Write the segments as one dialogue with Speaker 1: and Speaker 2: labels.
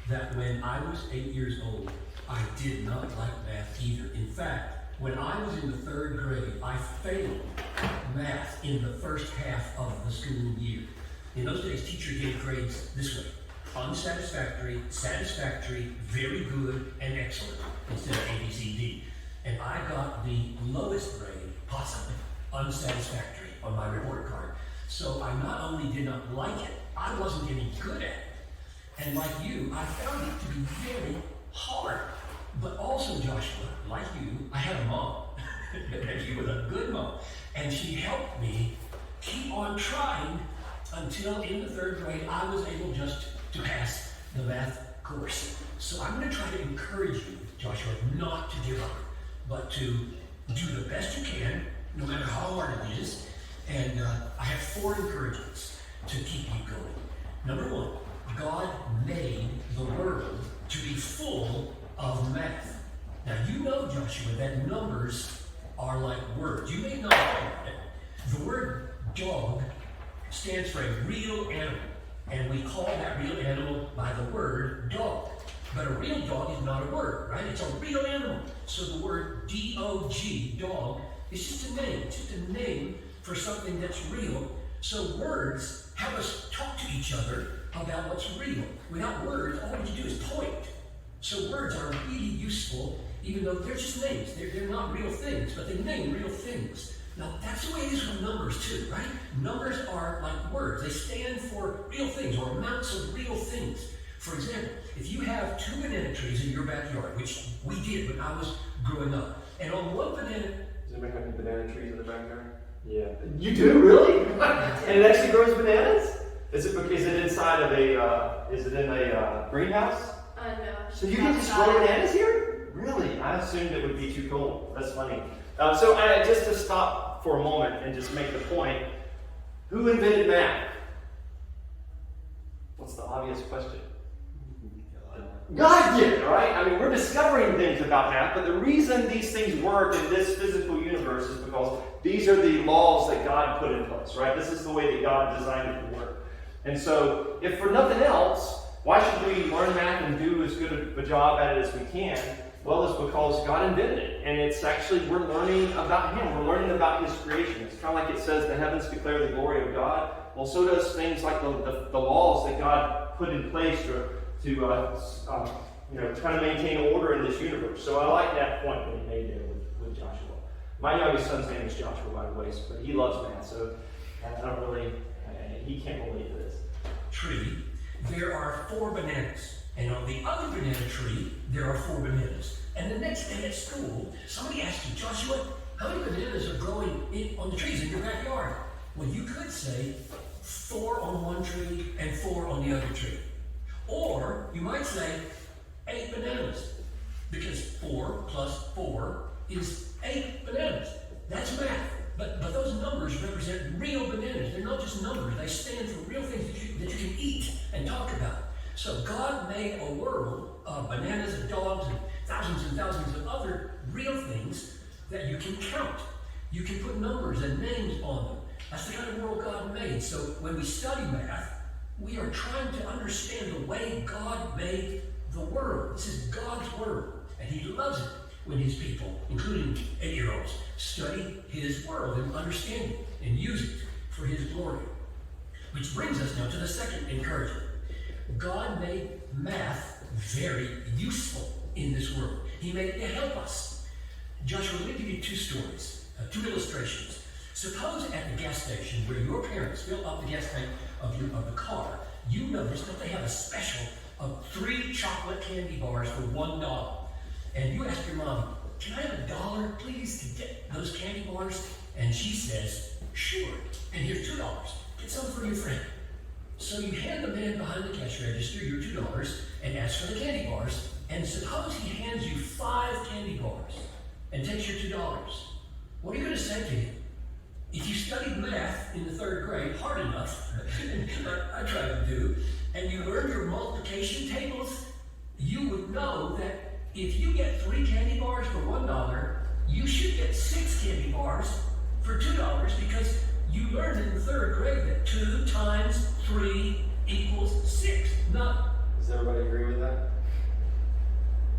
Speaker 1: that when I was 8 years old, I did not like math either. In fact, when I was in the 3rd grade, I failed math in the first half of the school year. In those days, teachers gave grades this way: unsatisfactory, satisfactory, very good, and excellent, instead of A, B, C, D. And I got the lowest grade possible, unsatisfactory, on my report card. So I not only did not like it, I wasn't getting good at it. And like you, I found it to be very hard. But also, Joshua, like you, I had a mom. And she was a good mom. And she helped me keep on trying until in the 3rd grade, I was able just to pass the math course. So I'm going to try to encourage you, Joshua, not to give up, but to do the best you can, no matter how hard it is. And I have 4 encouragements to keep you going. Number 1, God made the world to be full of math. Now you know, Joshua, that numbers are like words. You may not know about it. The word dog stands for a real animal, and we call that real animal by the word dog. But a real dog is not a word, right? It's a real animal. So the word D-O-G, dog, is just a name. It's just a name for something that's real. So words help us talk to each other about what's real. Without words, all we do is point. So words are really useful, even though they're just names. They're not real things, but they name real things. Now, that's the way it is with numbers too, right? Numbers are like words. They stand for real things, or amounts of real things. For example, if you have 2 banana trees in your backyard, which we did when I was growing up, and on one banana...
Speaker 2: Does anybody have any banana trees in the backyard?
Speaker 3: Yeah. You do, really? And it actually grows bananas? Is it inside of is it in a greenhouse?
Speaker 4: No.
Speaker 3: So you can just grow bananas here? Really? I assumed it would be too cold. That's funny. So just to stop for a moment and just make the point, who invented math? What's the obvious question? God did, right? I mean, we're discovering things about math, but the reason these things work in this physical universe is because these are the laws that God put in place, right? This is the way that God designed it to work. And so, if for nothing else, why should we learn math and do as good a job at it as we can? Well, it's because God invented it. And it's actually, we're learning about Him. We're learning about His creation. It's kind of like it says, the heavens declare the glory of God. Well, so does things like the laws that God put in place to try to maintain order in this universe. So I like that point that he made there with Joshua. My youngest son's name is Joshua, by the way, but he loves math, so he can't relate to this.
Speaker 1: Tree, there are 4 bananas. And on the other banana tree, there are 4 bananas. And the next day at school, somebody asked you, Joshua, how many bananas are growing on the trees in your backyard? Well, you could say 4 on one tree and 4 on the other tree. Or you might say 8 bananas, because 4 plus 4 is 8 bananas. That's math. But those numbers represent real bananas. They're not just numbers. They stand for real things that you can eat and talk about. So God made a world of bananas and dogs and thousands of other real things that you can count. You can put numbers and names on them. That's the kind of world God made. So when we study math, we are trying to understand the way God made the world. This is God's world, and He loves it when His people, including 8-year-olds, study His world and understand it and use it for His glory. Which brings us now to the second encouragement. God made math very useful in this world. He made it to help us. Joshua, let me give you 2 stories, 2 illustrations. Suppose at the gas station where your parents fill up the gas tank of the car, you notice that they have a special of 3 chocolate candy bars for $1. And you ask your mom, can I have $1, please, to get those candy bars? And she says, sure. And here's $2. Get some for your friend. So you hand the man behind the cash register your $2 and ask for the candy bars. And suppose he hands you 5 candy bars and takes your $2. What are you going to say to him? If you studied math in the 3rd grade hard enough, I tried to do, and you learned your multiplication tables, you would know that if you get 3 candy bars for $1, you should get 6 candy bars for $2 because you learned in the 3rd grade that 2 times 3 equals 6. Not
Speaker 2: Does everybody agree with that?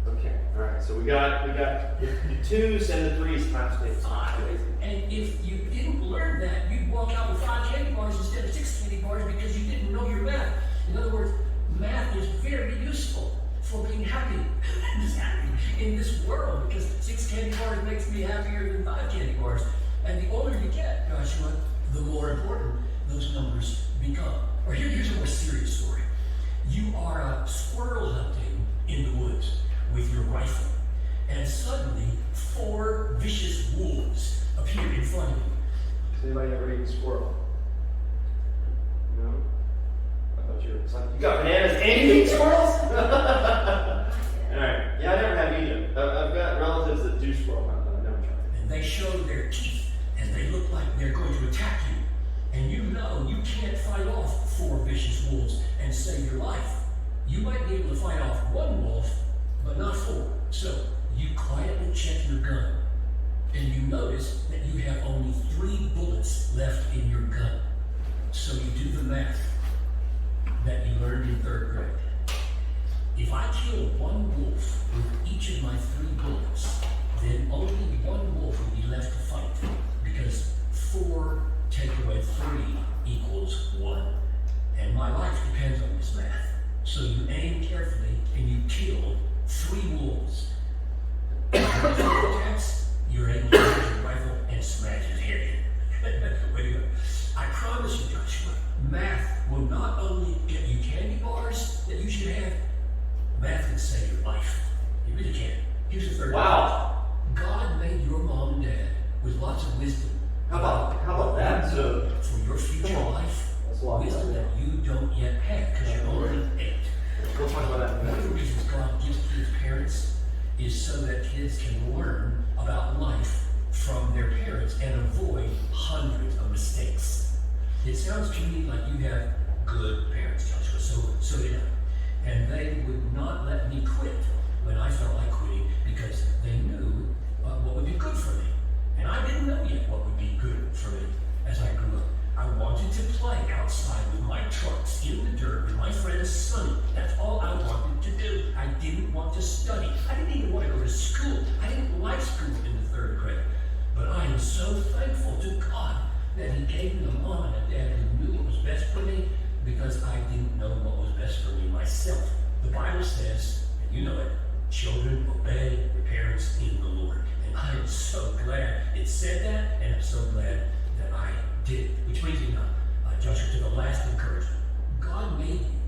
Speaker 3: Okay, all right. So we got the 2s and the 3s times 8.
Speaker 1: 5. And if you didn't learn that, you'd walk out with 5 candy bars instead of 6 candy bars because you didn't know your math. In other words, math is very useful for being happy. In this world, because 6 candy bars makes me happier than 5 candy bars. And the older you get, Joshua, the more important those numbers become. Or here's a more serious story. You are squirrel hunting in the woods with your rifle, and suddenly 4 vicious wolves appear in front of you.
Speaker 2: Has anybody ever eaten squirrel? No? I thought you were excited.
Speaker 3: You got bananas and you eat squirrels? Alright. Yeah, I never have either. I've got relatives that do squirrel hunt, but I've never tried.
Speaker 1: And they show their teeth, and they look like they're going to attack you. And you know you can't fight off 4 vicious wolves and save your life. You might be able to fight off 1 wolf, but not 4. So you quietly check your gun, and you notice that you have only 3 bullets left in your gun. So you do the math that you learned in 3rd grade. If I kill 1 wolf with each of my 3 bullets, then only 1 wolf will be left to fight, because 4 take away 3 equals 1. And my life depends on this math. So you aim carefully and you kill 3 wolves. When the fourth attacks, you're able to use your rifle and smash his head in. Way to go. I promise you, Joshua, math will not only get you candy bars that you should have, math can save your life. It really can. Here's the 3rd.
Speaker 3: Wow.
Speaker 1: God made your mom and dad with lots of wisdom.
Speaker 3: How about that? So
Speaker 1: For your future life,
Speaker 2: That's a lot.
Speaker 1: wisdom that you don't yet have because you're only 8.
Speaker 2: We'll talk about that in a
Speaker 1: One of the
Speaker 2: minute.
Speaker 1: reasons God gives kids parents is so that kids can learn about life from their parents and avoid hundreds of mistakes. It sounds to me like you have good parents, Joshua, so did I. And they would not let me quit when I felt like quitting because they knew what would be good for me. And I didn't know yet what would be good for me as I grew up. I wanted to play outside with my trucks in the dirt with my friend Sonny. That's all I wanted to do. I didn't want to study. I didn't even want to go to school. I didn't like school in the 3rd grade. But I am so thankful to God that He gave me a mom and a dad who knew what was best for me because I didn't know what was best for me myself. The Bible says, and you know it, children obey your parents in the Lord. And I am so glad it said that, and I'm so glad that I did. Which brings me now, Joshua, to the last encouragement. God made you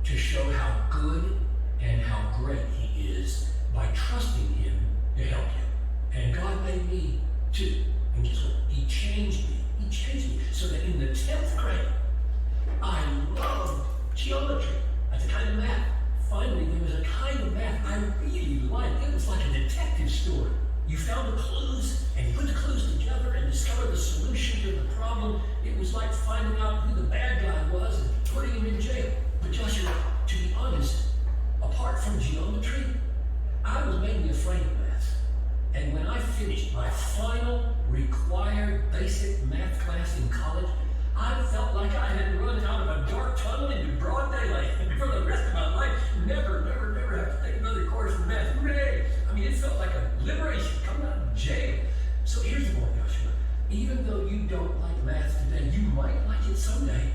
Speaker 1: to show how good and how great He is by trusting Him to help you. And God made me too. And guess what? He changed me. He changed me so that in the 10th grade, I loved geometry. That's a kind of math. Finally, there was a kind of math I really liked. It was like a detective story. You found the clues, and you put the clues together and discovered the solution to the problem. It was like finding out who the bad guy was and putting him in jail. But Joshua, to be honest, apart from geometry, I was mainly afraid of math. And when I finished my final required basic math class in college, I felt like I had run out of a dark tunnel into broad daylight. And for the rest of my life, never have to take another course in math. Hooray! I mean, it felt like a liberation coming out of jail. So here's the point, Joshua. Even though you don't like math today, you might like it someday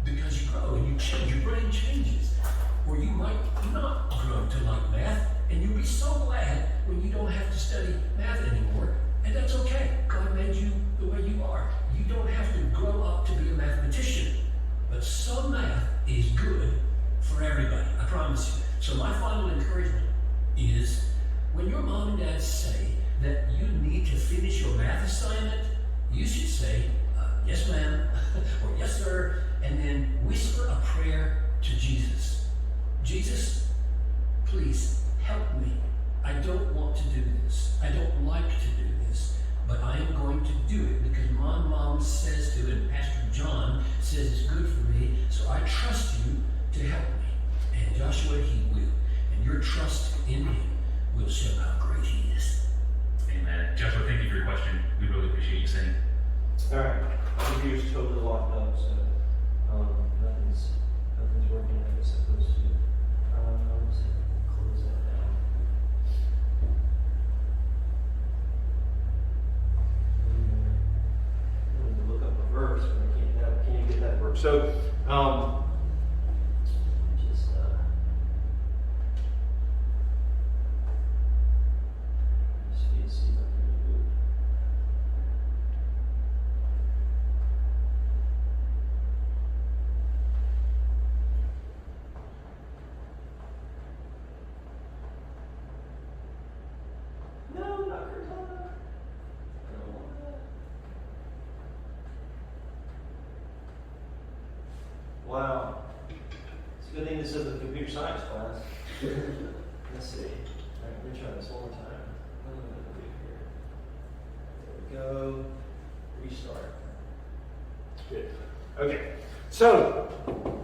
Speaker 1: because you grow and you change. Your brain changes. Or you might not grow to like math, and you'll be so glad when you don't have to study math anymore. And that's okay. God made you the way you are. You don't have to grow up to be a mathematician. But some math is good for everybody. I promise you. So my final encouragement is when your mom and dad say that you need to finish your math assignment, you should say, yes ma'am, or yes sir, and then whisper a prayer to Jesus. Jesus, please help me. I don't want to do this. I don't like to do this, but I am going to do it because my mom says to, and Pastor John says it's good for me, so I trust you to help me. And Joshua, He will. And your trust in Him will show how great He is.
Speaker 4: Amen. Joshua, thank you for your question. We really appreciate you saying.
Speaker 2: All right. My computer's totally locked up, so nothing's working like it's supposed to.
Speaker 3: Let's close that down. I need to look up a verse, but I can't even get that verse. So, just see if I can do it. No, not Cortana. I don't want that. Wow. It's a good thing this isn't a computer science class. Let's see. All right, let me try this one more time. What am I going to do here? There we go. Restart. Good. Okay. So,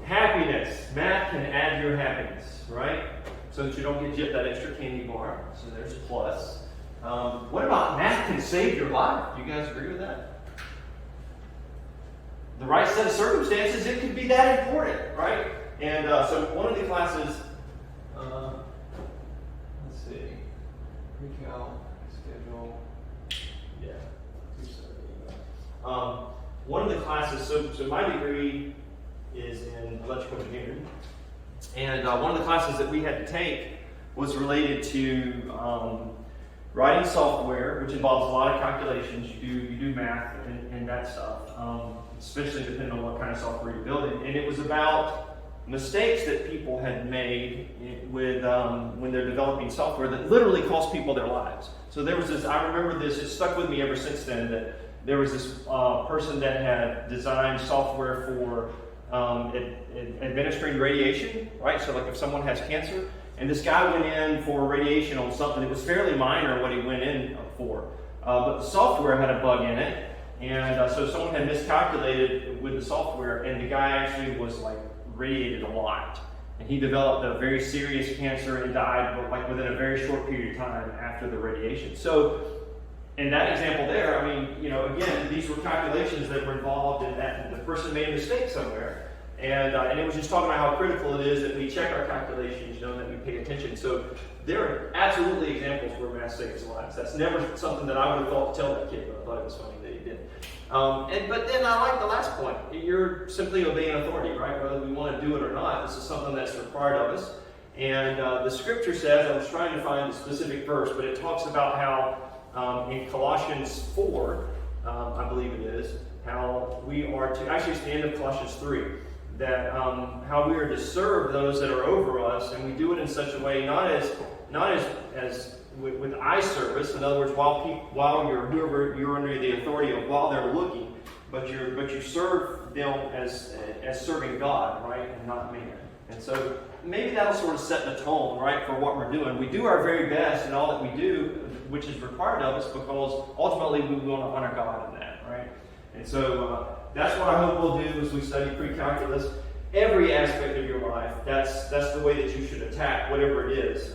Speaker 3: happiness. Math can add your happiness, right? So that you don't get that extra candy bar. So there's a plus. What about math can save your life? Do you guys agree with that? The right set of circumstances, it could be that important, right? And so one of the classes, let's see, pre-cal schedule, yeah, 270. One of the classes, so my degree is in electrical engineering, and one of the classes that we had to take was related to writing software, which involves a lot of calculations. You do math and that stuff, especially depending on what kind of software you're building. And it was about mistakes that people had made with when they're developing software that literally cost people their lives. So there was this, I remember this, it stuck with me ever since then, that there was this person that had designed software for administering radiation, right? So like if someone has cancer, and this guy went in for radiation on something that was fairly minor what he went in for. But the software had a bug in it, and so someone had miscalculated with the software, and the guy actually was like radiated a lot. And he developed a very serious cancer and died like within a very short period of time after the radiation. So in that example there, I mean, you know, again, these were calculations that were involved in that. The person made a mistake somewhere. And it was just talking about how critical it is that we check our calculations, you know, that we pay attention. So there are absolutely examples where math saves lives. That's never something that I would have thought to tell that kid, but I thought it was funny that he did. But then I like the last point. You're simply obeying authority, right? Whether we want to do it or not, this is something that's required of us. And the scripture says, I was trying to find a specific verse, but it talks about how in Colossians 4, I believe it is, how we are to, actually it's the end of Colossians 3, that how we are to serve those that are over us, and we do it in such a way not as with eye service. In other words, while you're whoever you're under the authority of, while they're looking, but you serve them as serving God, right, and not man. And so maybe that'll sort of set the tone, right, for what we're doing. We do our very best in all that we do, which is required of us, because ultimately we want to honor God in that, right? And so that's what I hope we'll do as we study Precalculus. Every aspect of your life, that's the way that you should attack whatever it is.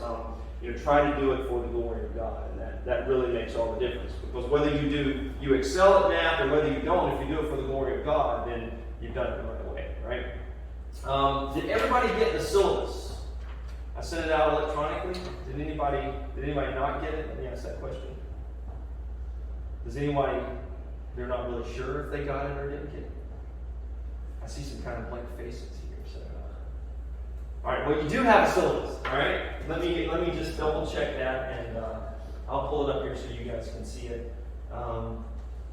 Speaker 3: Try to do it for the glory of God, and that really makes all the difference. Because whether you excel at math or whether you don't, if you do it for the glory of God, then you've done it the right way, right? Did everybody get the syllabus? I sent it out electronically. Did anybody not get it? Let me ask that question. Does anybody? They're not really sure if they got it or didn't get it. I see some kind of blank faces here. So, all right. Well, you do have a syllabus. All right. Let me just double check that, and I'll pull it up here so you guys can see it.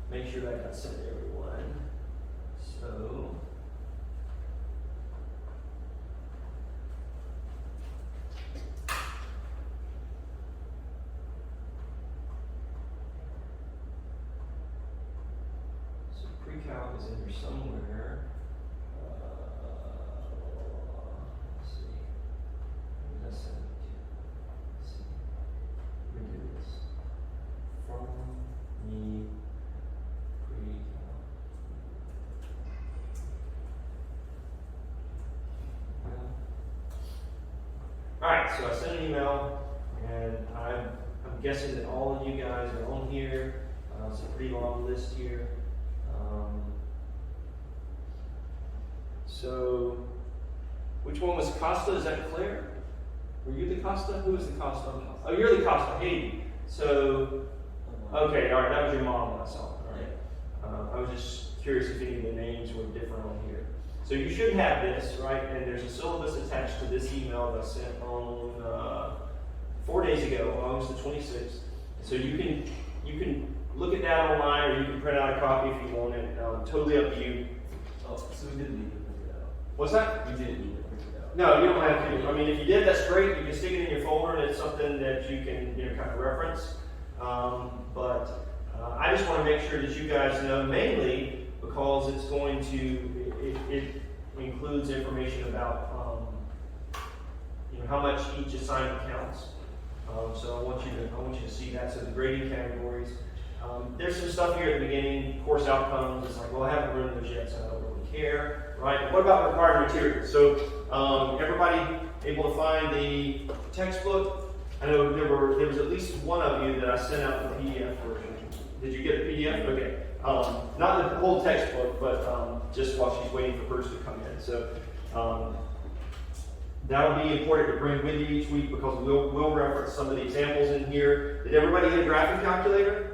Speaker 3: Make sure that got sent to everyone. So. Pre-calc is in here somewhere. Let's see. Where did I send it to? Let's see. We do this. From me, pre-calc. Alright, so I sent an email, and I'm guessing that all of you guys are on here. It's a pretty long list here. So, which one was Costa? Is that clear? Costa? Who is the Costa? Oh, you're the Costa, Hayden. So, okay, all right, that was your mom I saw. All right. I was just curious if any of the names were different on here. So you should have this, right? And there's a syllabus attached to this email that I sent on 4 days ago, August the 26th. So you can look at that online, or you can print out a copy if you want it. Totally up to you.
Speaker 2: Oh, so we didn't need to print it out.
Speaker 3: What's that?
Speaker 2: We didn't need to print it out.
Speaker 3: No, you don't have to. I mean, if you did, that's great. You can stick it in your folder, and it's something that you can, kind of reference. But I just want to make sure that you guys know, mainly because it's going to, it includes information about, how much each assignment counts. So I want you to see that. So the grading categories. There's some stuff here at the beginning, course outcomes. It's like, well, I haven't written those yet, so I don't really care, right? What about required materials? So everybody able to find the textbook? I know there was at least one of you that I sent out the PDF version. Did you get the PDF? Okay. Not the whole textbook, but just while she's waiting for Bruce to come in. So that'll be important to bring with you each week because we'll reference some of the examples in here. Did everybody get a graphing calculator?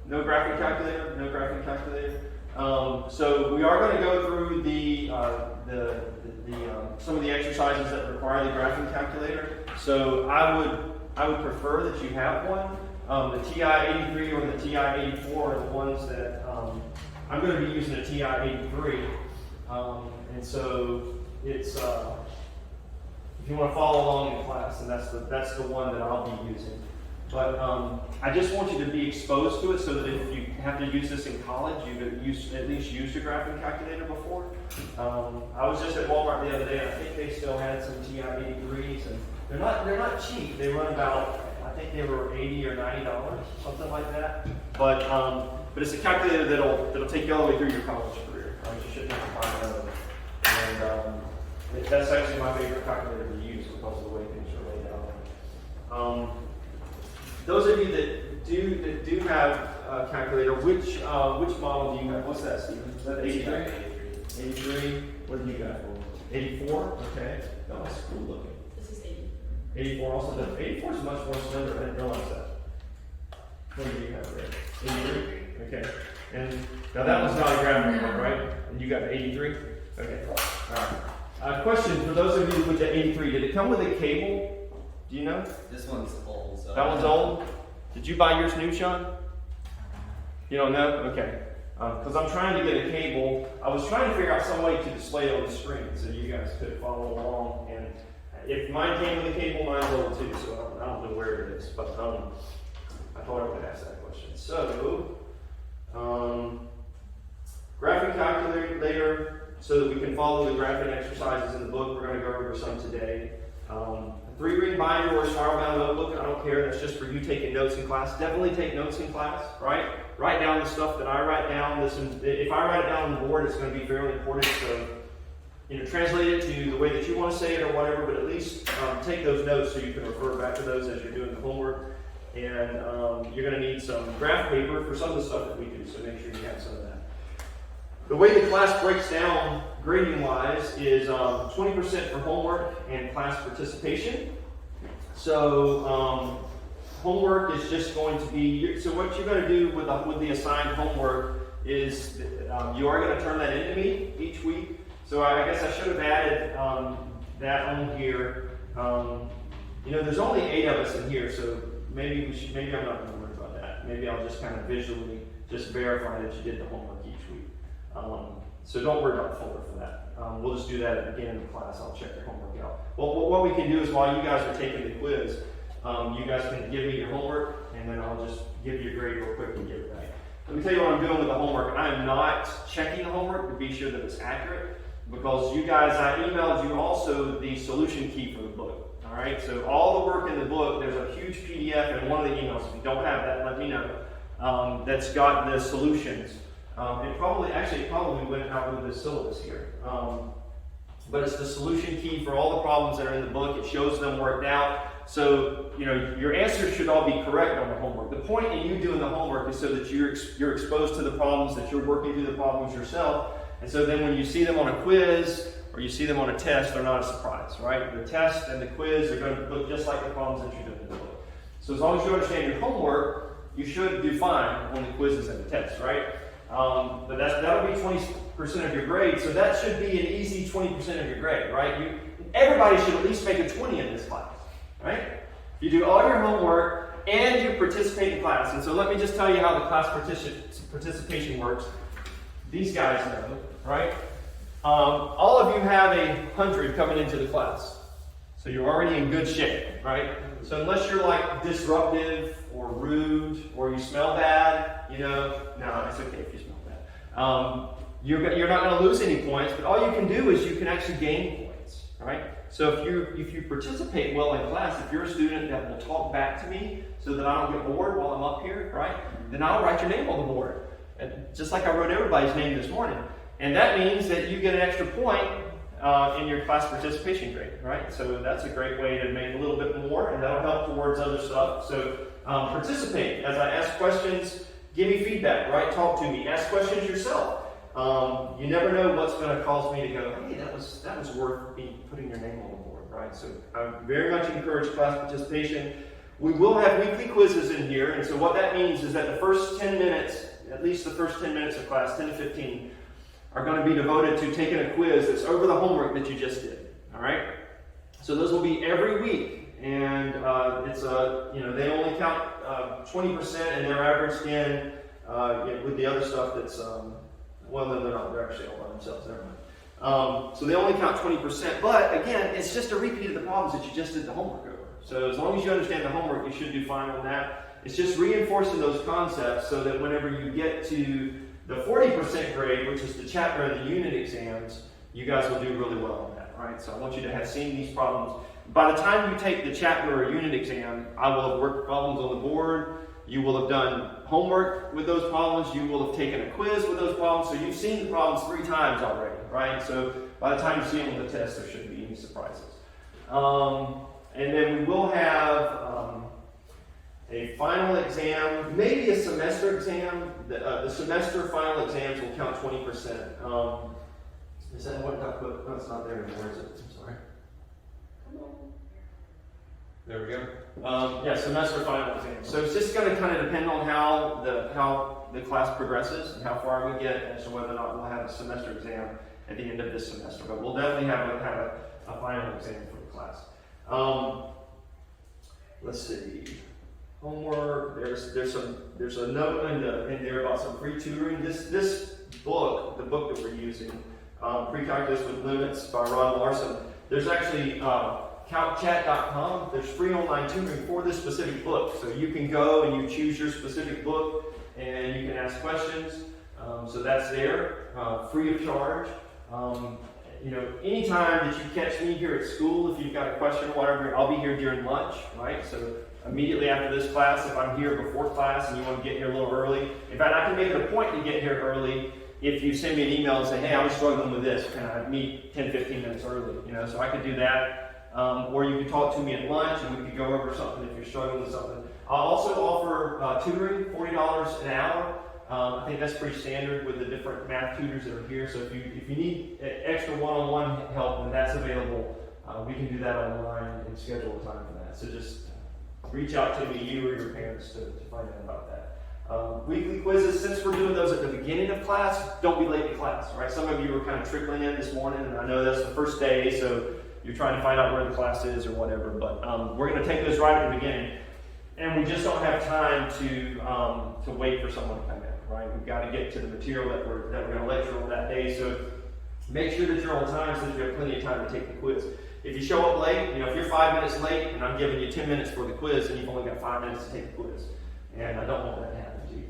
Speaker 3: No graphing calculator? No graphing calculator? So we are going to go through some of the exercises that require the graphing calculator. So I would prefer that you have one. The TI-83 or the TI-84 are the ones that I'm going to be using a TI-83. And so it's if you want to follow along in class, and that's the one that I'll be using. But I just want you to be exposed to it so that if you have to use this in college, you've at least used a graphing calculator before. I was just at Walmart the other day, and I think they still had some TI-83s, and they're not cheap. They run about, I think they were $80 or $90, something like that. But it's a calculator that'll take you all the way through your college career. Right? You shouldn't have to buy another. And that's actually my favorite calculator to use because of the way things are laid out. Those of you that do have a calculator, which model do you have? What's that, Stephen? Is that 83? 83. What do you got? 84. Okay. Oh, that's cool looking.
Speaker 5: This is 80.
Speaker 3: 84 also. The 84 is much more slender. I didn't realize that. What do you have there? 83. Okay. And now that one's not a graphing one, right? And you got 83. Okay. All right. Question for those of you with the 83. Did it come with a cable? Do you know?
Speaker 2: This one's old. So
Speaker 3: That one's old? Did you buy yours new, Sean? You don't know? Okay. Because I'm trying to get a cable. I was trying to figure out some way to display it on the screen so you guys could follow along. And if mine came with a cable, mine's old too, so I don't know where it is. But I thought I would ask that question. So, graphing calculator so that we can follow the graphing exercises in the book. We're going to go over some today. 3-ring binder or spiral-bound notebook, I don't care, that's just for you taking notes in class. Definitely take notes in class, right? Write down the stuff that I write down. If I write it down on the board, it's going to be fairly important, so translate it to the way that you want to say it or whatever, but at least take those notes so you can refer back to those as you're doing the homework. And you're going to need some graph paper for some of the stuff that we do, so make sure you have some of that. The way the class breaks down grading-wise is 20% for homework and class participation. So homework is just going to be, so what you're going to do with the assigned homework is you are going to turn that into me each week. So I guess I should have added that on here. There's only 8 of us in here, so maybe I'm not going to worry about that. Maybe I'll just kind of visually just verify that you did the homework each week. So don't worry about the folder for that. We'll just do that at the beginning of the class. I'll check your homework out. Well, what we can do is while you guys are taking the quiz, you guys can give me your homework, and then I'll just give you a grade real quick and give it back. Let me tell you what I'm doing with the homework. I am not checking the homework to be sure that it's accurate, because you guys, I emailed you also the solution key for the book. All right, so all the work in the book, there's a huge PDF in one of the emails. If you don't have that, let me know. That's got the solutions. It probably went out with the syllabus here. But it's the solution key for all the problems that are in the book. It shows them worked out. So, your answers should all be correct on the homework. The point in you doing the homework is so that you're exposed to the problems, that you're working through the problems yourself. And so then when you see them on a quiz or you see them on a test, they're not a surprise, right? The test and the quiz are going to look just like the problems that you're doing in the book. So as long as you understand your homework, you should do fine on the quizzes and the tests, right? But that'll be 20% of your grade, so that should be an easy 20% of your grade, right? Everybody should at least make a 20 in this class, right? You do all your homework and you participate in class. And so let me just tell you how the class participation works. These guys know, right? All of you have 100 coming into the class. So you're already in good shape, right? So unless you're like disruptive or rude or you smell bad, no, it's okay if you smell bad. You're not going to lose any points, but all you can do is you can actually gain points, right? So if you participate well in class, if you're a student that will talk back to me so that I don't get bored while I'm up here, right? Then I'll write your name on the board, and just like I wrote everybody's name this morning. And that means that you get an extra point in your class participation grade, right? So that's a great way to make a little bit more, and that'll help towards other stuff. So participate. As I ask questions, give me feedback, right? Talk to me. Ask questions yourself. You never know what's going to cause me to go, hey, that was worth me putting your name on the board, right? So I very much encourage class participation. We will have weekly quizzes in here, and so what that means is that the first 10 minutes, at least the first 10 minutes of class, 10 to 15, are going to be devoted to taking a quiz that's over the homework that you just did, all right? So those will be every week, and they only count 20%, and they're averaged in with the other stuff that's, no, they're not, they're actually all by themselves, never mind. So they only count 20%, but again, it's just a repeat of the problems that you just did the homework over. So as long as you understand the homework, you should do fine on that. It's just reinforcing those concepts so that whenever you get to the 40% grade, which is the chapter and the unit exams, you guys will do really well on that, right? So I want you to have seen these problems. By the time you take the chapter or unit exam, I will have worked problems on the board. You will have done homework with those problems. You will have taken a quiz with those problems. So you've seen the problems 3 times already, right? So by the time you see them on the test, there shouldn't be any surprises. And then we will have a final exam, maybe a semester exam. The semester final exams will count 20%. Is that what I put? No, it's not there anymore, is it? I'm sorry. Come on. There we go. Semester final exam. So it's just going to kind of depend on how the class progresses and how far we get as to whether or not we'll have a semester exam at the end of this semester. But we'll definitely have a final exam for the class. Let's see. Homework. There's a note in there about some free tutoring. This book, the book that we're using, Precalculus with Limits by Ron Larson. There's actually CalcChat.com. There's free online tutoring for this specific book. So you can go and you choose your specific book and you can ask questions. So that's there, free of charge. Anytime that you catch me here at school, if you've got a question or whatever, I'll be here during lunch, right? So immediately after this class, if I'm here before class and you want to get here a little early, in fact, I can make it a point to get here early if you send me an email and say, hey, I'm struggling with this, can I meet 10, 15 minutes early? So I could do that. Or you can talk to me at lunch and we could go over something if you're struggling with something. I'll also offer tutoring, $40 an hour. I think that's pretty standard with the different math tutors that are here. So if you need extra one-on-one help, then that's available. We can do that online and schedule a time for that. So just reach out to me, you or your parents, to find out about that. Weekly quizzes, since we're doing those at the beginning of class, don't be late to class, right? Some of you were kind of trickling in this morning, and I know that's the first day, so you're trying to find out where the class is or whatever, but we're going to take those right at the beginning. And we just don't have time to wait for someone to come in, right? We've got to get to the material that we're going to lecture on that day. So make sure that you're on time so that you have plenty of time to take the quiz. If you show up late, if you're 5 minutes late and I'm giving you 10 minutes for the quiz, then you've only got 5 minutes to take the quiz. And I don't want that to happen to you.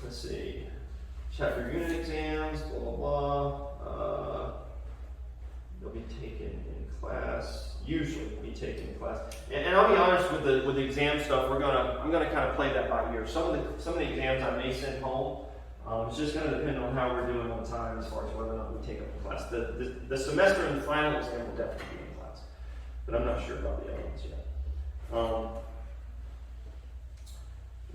Speaker 3: Let's see. Chapter unit exams, blah, blah, blah. They'll be taken in class. Usually be taken in class. And I'll be honest with the exam stuff. I'm gonna kind of play that by ear. Some of the exams I may send home. It's just going to depend on how we're doing on time as far as whether or not we take up the class. The semester and the final exam will definitely be in class, but I'm not sure about the other ones yet.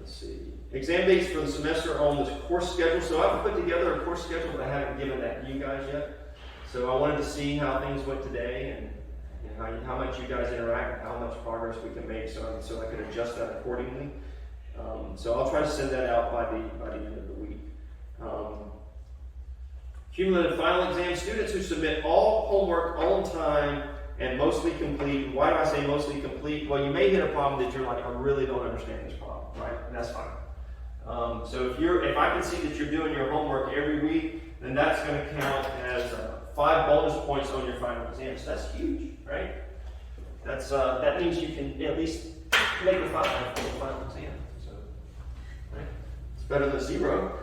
Speaker 3: let's see. Exam dates for the semester are on the course schedule. So I've put together a course schedule, but I haven't given that to you guys yet. So I wanted to see how things went today and how much you guys interact, how much progress we can make, so I could adjust that accordingly. So I'll try to send that out by the end of the week. Cumulative final exam, students who submit all homework on time and mostly complete. Why do I say mostly complete? Well, you may hit a problem that you're like, I really don't understand this problem, right? And that's fine. So if I can see that you're doing your homework every week, then that's going to count as 5 bonus points on your final exam. So that's huge, right? That means you can at least make a 5 for the final exam. So, right? It's better than 0.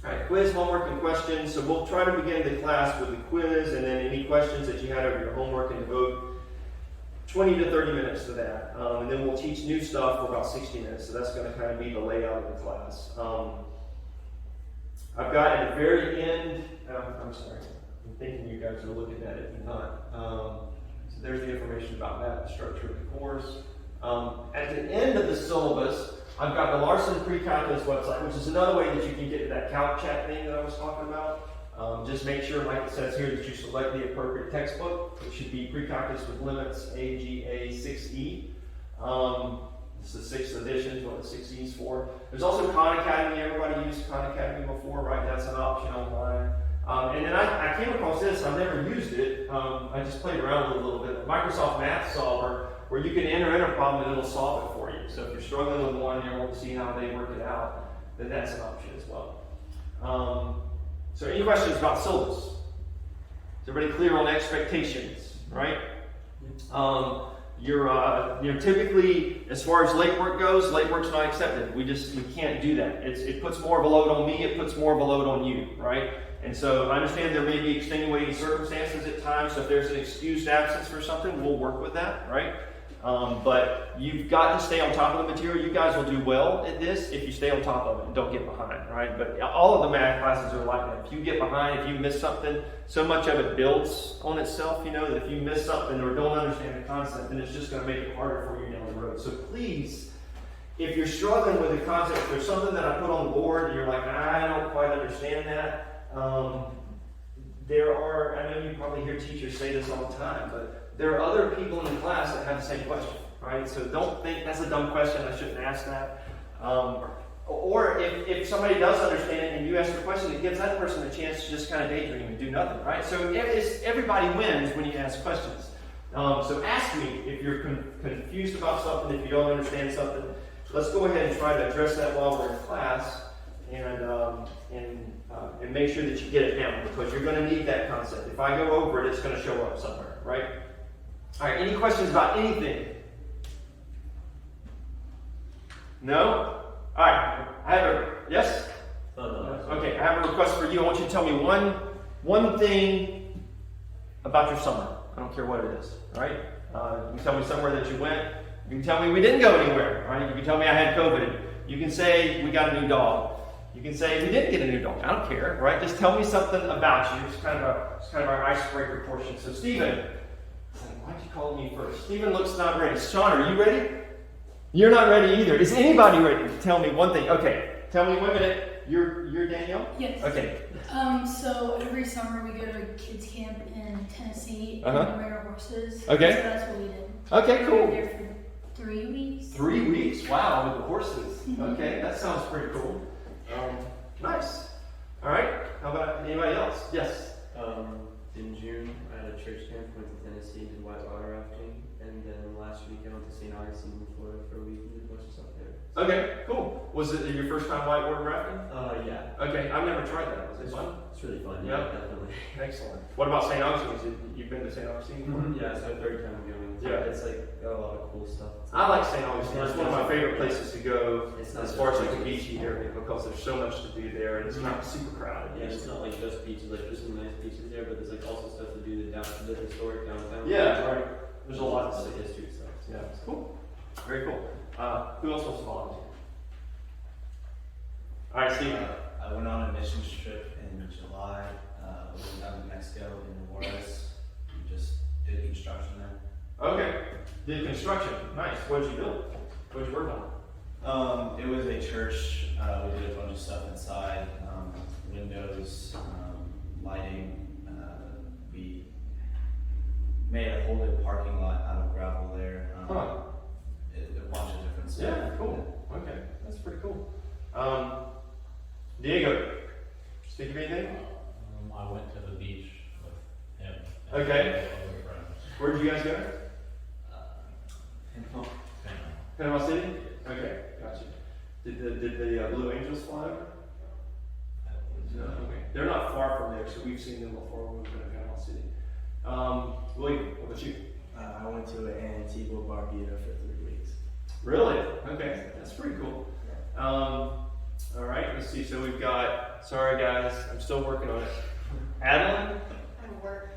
Speaker 3: All right, quiz, homework, and questions. So we'll try to begin the class with the quiz, and then any questions that you had over your homework, and devote 20 to 30 minutes to that. And then we'll teach new stuff for about 60 minutes. So that's going to kind of be the layout of the class. I've got at the very end, I'm sorry, I'm thinking you guys are looking at it, you're not. So there's the information about that, the structure of the course. At the end of the syllabus, I've got the Larson Precalculus website, which is another way that you can get to that calc chat thing that I was talking about. Just make sure, like it says here, that you select the appropriate textbook. It should be Precalculus with Limits, AGA 6E. This is the 6th edition, is what the 6E is for. There's also Khan Academy. Everybody used Khan Academy before, right? That's an option online. And then I came across this. I've never used it. I just played around with it a little bit. Microsoft Math Solver, where you can enter in a problem and it'll solve it for you. So if you're struggling with one and you want to see how they work it out, then that's an option as well. So any questions about syllabus? Is everybody clear on expectations, right? You're typically, as far as late work goes, late work's not accepted. We can't do that. It puts more of a load on me, it puts more of a load on you, right? And so I understand there may be extenuating circumstances at times, so if there's an excused absence for something, we'll work with that, right? But you've got to stay on top of the material. You guys will do well at this if you stay on top of it and don't get behind, right? But all of the math classes are like that. If you get behind, if you miss something, so much of it builds on itself, that if you miss something or don't understand the concept, then it's just going to make it harder for you down the road. So please, if you're struggling with the concept, if there's something that I put on the board and you're like, I don't quite understand that, I know you probably hear teachers say this all the time, but there are other people in the class that have the same question, right? So don't think that's a dumb question, I shouldn't ask that. Or if somebody does understand it and you ask the question, it gives that person a chance to just kind of daydream and do nothing, right? So everybody wins when you ask questions. So ask me if you're confused about something, if you don't understand something. Let's go ahead and try to address that while we're in class and make sure that you get it down, because you're going to need that concept. If I go over it, it's going to show up somewhere, right? All right, any questions about anything? No? All right, I have yes? Okay, I have a request for you. I want you to tell me one thing about your summer. I don't care what it is, all right? You can tell me somewhere that you went. You can tell me we didn't go anywhere, right? You can tell me I had COVID. You can say we got a new dog. You can say we didn't get a new dog. I don't care, right? Just tell me something about you. It's kind of our icebreaker portion. So Stephen, why'd you call me first? Stephen looks not ready. Sean, are you ready? You're not ready either. Is anybody ready to tell me one thing? Okay, tell me 1 minute. You're Danielle?
Speaker 5: Yes.
Speaker 3: Okay.
Speaker 5: So every summer we go to kids camp in Tennessee and we ride our horses.
Speaker 3: Okay.
Speaker 5: So that's what we did.
Speaker 3: Okay,
Speaker 5: We were
Speaker 3: cool.
Speaker 5: there for 3 weeks.
Speaker 3: 3 weeks? Wow, with the horses. Okay, that sounds pretty cool. Nice. All right. How about anybody else? Yes.
Speaker 2: In June, I had a church camp, went to Tennessee, did whitewater rafting, and then last week I went to St. Augustine in Florida for a week and did a bunch of stuff there.
Speaker 3: Okay, cool. Was it your first time whitewater rafting?
Speaker 2: Yeah.
Speaker 3: Okay, I've never tried that. Was it fun?
Speaker 2: It's really fun.
Speaker 3: Yeah.
Speaker 2: Definitely.
Speaker 3: Excellent. What about St. Augustine? You've been to St. Augustine before?
Speaker 2: Yeah, it's my 3rd time going.
Speaker 3: Yeah.
Speaker 2: It's like got a lot of cool stuff.
Speaker 3: I like St. Augustine. It's one of my favorite places to go
Speaker 2: It's not
Speaker 3: as far as
Speaker 2: just
Speaker 3: like the
Speaker 2: beaches.
Speaker 3: beachy area, because there's so much to do there and it's not super crowded.
Speaker 2: Yeah, it's not like just beaches, like there's some nice beaches there, but there's like also stuff to do the historic downtown.
Speaker 3: Yeah, right. There's a lot to
Speaker 2: All the
Speaker 3: see.
Speaker 2: history stuff.
Speaker 3: Yeah, cool. Very cool. Who else wants to volunteer? All right, Steve.
Speaker 6: I went on a missions trip in July. We went down to Mexico in Juarez. We just did construction there.
Speaker 3: Okay. Did construction. Nice. What did you build? What did you work on?
Speaker 6: It was a church. We did a bunch of stuff inside, windows, lighting. We made a whole new parking lot out of gravel there.
Speaker 3: Huh.
Speaker 6: A bunch of different stuff.
Speaker 3: Yeah, cool. Okay, that's pretty cool. Diego, speak of anything?
Speaker 7: I went to the beach with him.
Speaker 3: Okay.
Speaker 7: Other friends.
Speaker 3: Where did you guys go?
Speaker 7: Panama.
Speaker 3: Panama City? Okay, gotcha. Did the Blue Angels fly over? No, okay. They're not far from there, so we've seen them before when we've been in Panama City. William, what about you?
Speaker 2: I went to an Antigua Barbuda for 3 weeks.
Speaker 3: Really? Okay, that's pretty cool. All right, let's see. So we've got, sorry guys, I'm still working on it. Adeline?
Speaker 5: I work.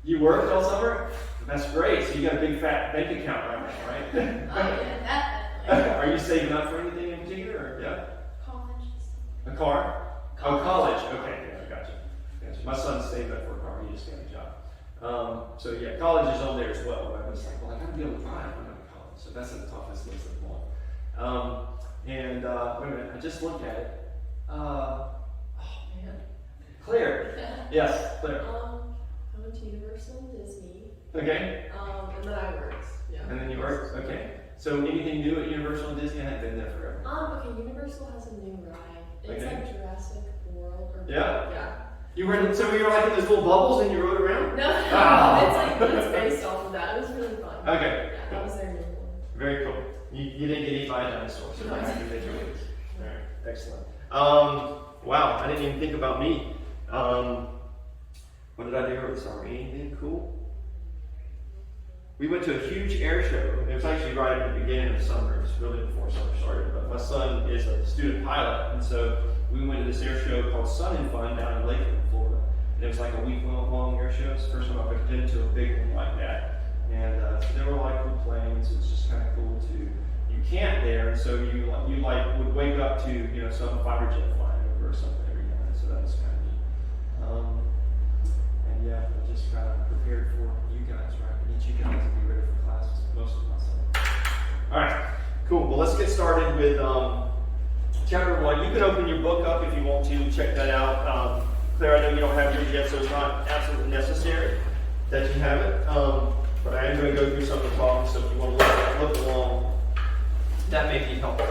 Speaker 3: You worked all summer? That's great. So you got a big fat bank account right now, right?
Speaker 5: Oh yeah, that.
Speaker 3: Are you saving up for anything in particular? Or, yeah?
Speaker 5: College.
Speaker 3: A car? Oh, college. Okay, yeah, gotcha. My son's saving up for a car. He just got a job. So yeah, college is on there as well. But I was like, well, I got to be able to drive when I'm in college. So that's at the top of this list of one. Wait a minute. I just looked at it. Oh man, Claire. Yes, Claire.
Speaker 8: I went to Universal, Disney,
Speaker 3: Okay.
Speaker 8: and then I worked. Yeah.
Speaker 3: And then you worked. Okay. So anything new at Universal and Disney? I haven't been there forever.
Speaker 8: Okay, Universal has a new ride. It's
Speaker 3: Okay.
Speaker 8: like Jurassic World. Or
Speaker 3: Yeah?
Speaker 8: Yeah.
Speaker 3: You were in, so you were like in those little bubbles and you rode around?
Speaker 8: No,
Speaker 3: Oh.
Speaker 8: it's based off of that. It was really fun.
Speaker 3: Okay.
Speaker 8: Yeah, that was their new one.
Speaker 3: Very cool. You didn't get eaten by a dinosaur, so
Speaker 8: No,
Speaker 3: I
Speaker 8: I
Speaker 3: have to
Speaker 8: didn't.
Speaker 3: take your wings. All right, excellent. Wow, I didn't even think about me. What did I do over the summer? Anything cool? We went to a huge air show. It was actually right at the beginning of summer. It was really before summer started. But my son is a student pilot, and so we went to this air show called Sun and Fun down in Lakeland, Florida. And it was like a week-long air show. It's the first time I've ever been to a big one like that. And there were like cool planes. It was just kind of cool to camp there, and so you would wake up to some fighter jet flying over or something every now and then. So that was kind of neat. And yeah, I just kind of prepared for you guys, right? I need you guys to be ready for classes most of my summer. All right, cool. Well, let's get started with chapter 1. You can open your book up if you want to check that out. Claire, I know you don't have yours yet, so it's not absolutely necessary that you have it. But I am going to go through some of the problems, so if you want to look along, that may be helpful.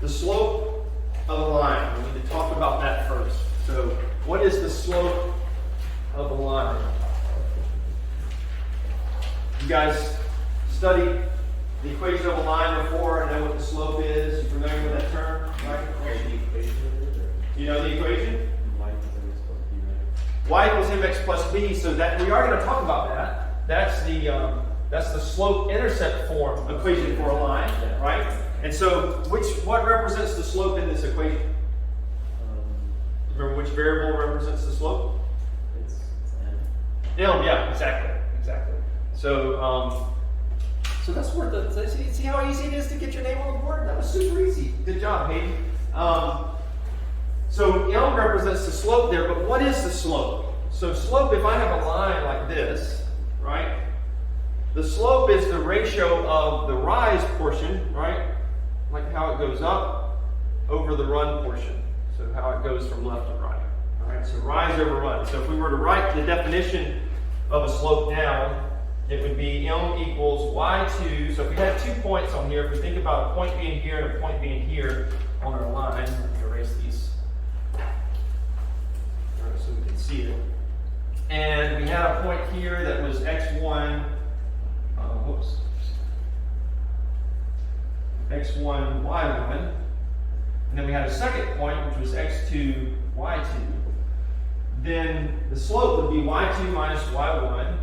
Speaker 3: The slope of a line. We need to talk about that first. So, what is the slope of a line? You guys studied the equation of a line before and know what the slope is. You familiar with that term? Right? You know the equation? Y equals mx plus b. So that we are going to talk about that. That's the slope-intercept form equation for a line, right? And so, what represents the slope in this equation? Remember which variable represents the slope?
Speaker 2: It's n.
Speaker 3: Yeah, exactly. So, so that's worth it. See how easy it is to get your name on the board? That was super easy. Good job, Hayden. So L represents the slope there, but what is the slope? So slope, if I have a line like this, right? The slope is the ratio of the rise portion, right? Like how it goes up over the run portion. So how it goes from left to right. All right, so rise over run. So if we were to write the definition of a slope down, it would be m equals y2. So if we had 2 points on here, if we think about a point being here and a point being here on our line, let me erase these so we can see it. And we had a point here that was x1, x1, y1. And then we had a second point, which was x2, y2. Then the slope would be y2 minus y1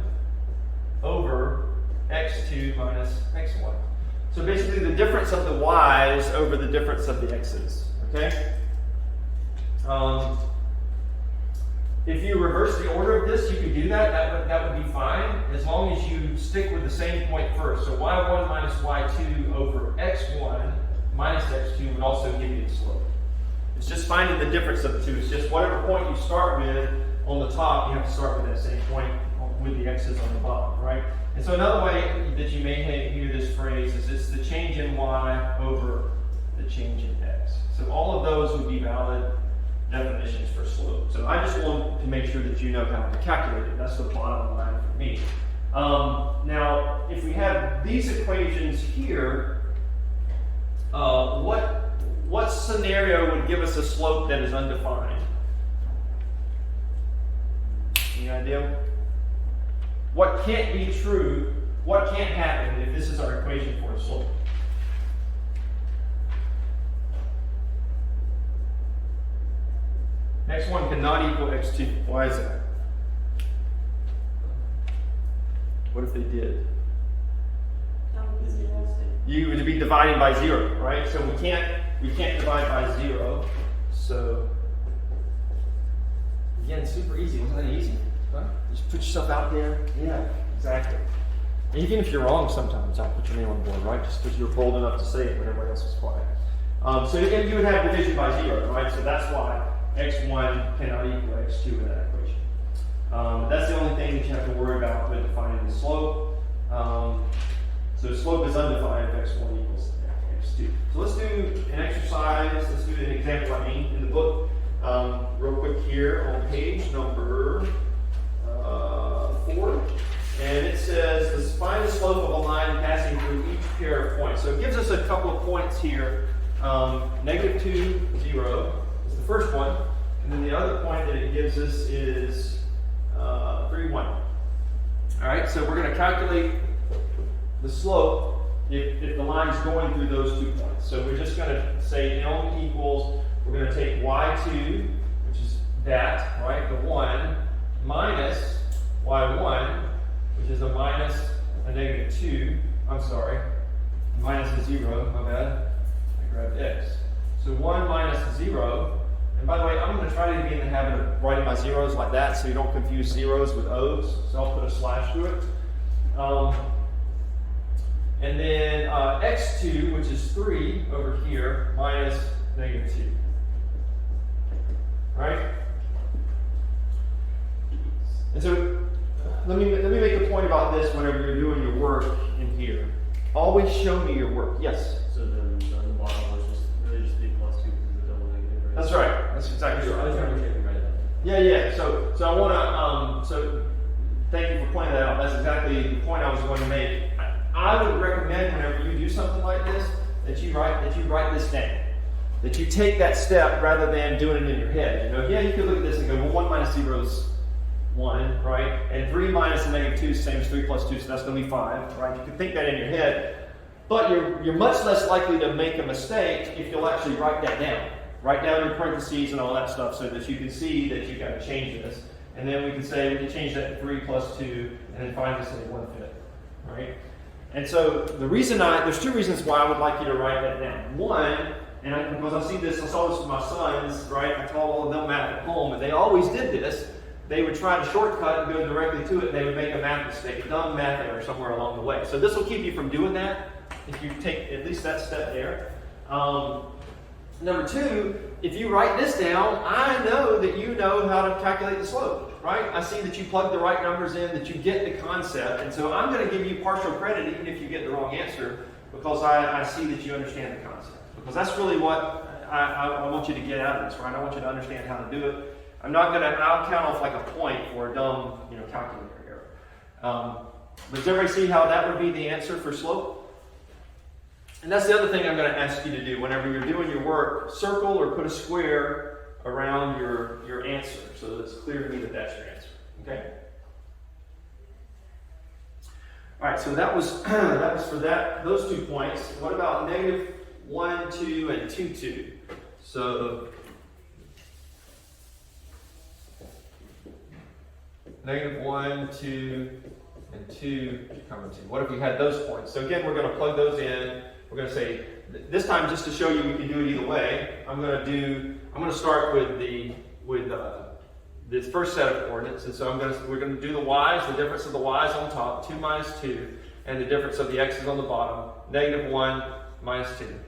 Speaker 3: over x2 minus x1. So basically the difference of the y's over the difference of the x's. Okay? If you reverse the order of this, you could do that. That would be fine, as long as you stick with the same point first. So y1 minus y2 over x1 minus x2 would also give you the slope. It's just finding the difference of the two. It's just whatever point you start with on the top, you have to start with that same point with the x's on the bottom, right? And so another way that you may hear this phrase is it's the change in y over the change in x. So all of those would be valid definitions for slope. So I just want to make sure that you know how to calculate it. That's the bottom line for me. Now, if we have these equations here, what scenario would give us a slope that is undefined? Any idea? What can't be true? What can't happen if this is our equation for a slope? Next one cannot equal x2. Why is that? What if they did?
Speaker 8: That would be zero.
Speaker 3: You would be dividing by 0, right? So we can't divide by 0. So again, super easy. Wasn't that easy? Huh? Just put yourself out there. Yeah, exactly. And even if you're wrong sometimes, I'll put your name on the board, right? Just because you're bold enough to say it when everybody else is quiet. So again, you would have division by 0, right? So that's why x1 cannot equal x2 in that equation. That's the only thing that you have to worry about when defining the slope. So slope is undefined if x1 equals x2. So let's do an exercise. Let's do an example, in the book. Real quick here on page number 4. And it says, let's find the slope of a line passing through each pair of points. So it gives us a couple of points here. -2, 0 is the first one. And then the other point that it gives us is 3, 1. All right, so we're going to calculate the slope if the line's going through those 2 points. So we're just going to say L equals, we're going to take y2, which is that, right, the 1, minus y1, which is a minus a -2, I'm sorry, minus a 0, my bad, I grabbed x. So 1 minus 0, and by the way, I'm going to try to be in the habit of writing my zeros like that so you don't confuse zeros with O's, so I'll put a slash through it. And then x2, which is 3 over here, minus -2. Right? And so let me make a point about this whenever you're doing your work in here. Always show me your work. Yes?
Speaker 2: So then the bottom was just really just b plus 2 because it's a double negative, right?
Speaker 3: That's right. That's exactly
Speaker 2: I was
Speaker 3: right.
Speaker 2: trying to check it right now.
Speaker 3: Yeah. So I want to. So thank you for pointing that out. That's exactly the point I was going to make. I would recommend whenever you do something like this that you write this down. That you take that step rather than doing it in your head. Yeah, you could look at this and go, well, 1 minus 0 is 1, right? And 3 minus a -2 is the same as 3 plus 2, so that's going to be 5, right? You can think that in your head, but you're much less likely to make a mistake if you'll actually write that down. Write down your parentheses and all that stuff so that you can see that you've got to change this. And then we can say, we can change that to 3 plus 2, and then find this in 1/5, right? And so there's 2 reasons why I would like you to write that down. One, because I saw this with my sons, right? I taught all of them math at home, and they always did this. They would try to shortcut and go directly to it, and they would make a math mistake, a dumb math error somewhere along the way. So this will keep you from doing that if you take at least that step there. Number 2, if you write this down, I know that you know how to calculate the slope, right? I see that you plug the right numbers in, that you get the concept, and so I'm going to give you partial credit even if you get the wrong answer, because I see that you understand the concept. Because that's really what I want you to get out of this, right? I want you to understand how to do it. I'll count off like a point for a dumb, calculator error. But does everybody see how that would be the answer for slope? And that's the other thing I'm going to ask you to do whenever you're doing your work. Circle or put a square around your answer so that it's clear to me that that's your answer. Okay? All right, so that was for those 2 points. What about -1, 2, and 2, 2? So -1, 2, and 2, 2. What if we had those points? So again, we're going to plug those in. We're going to say, this time just to show you we can do it either way, I'm going to start with this first set of coordinates. And so we're going to do the y's, the difference of the y's on top, 2 minus 2, and the difference of the x's on the bottom, -1 minus 2.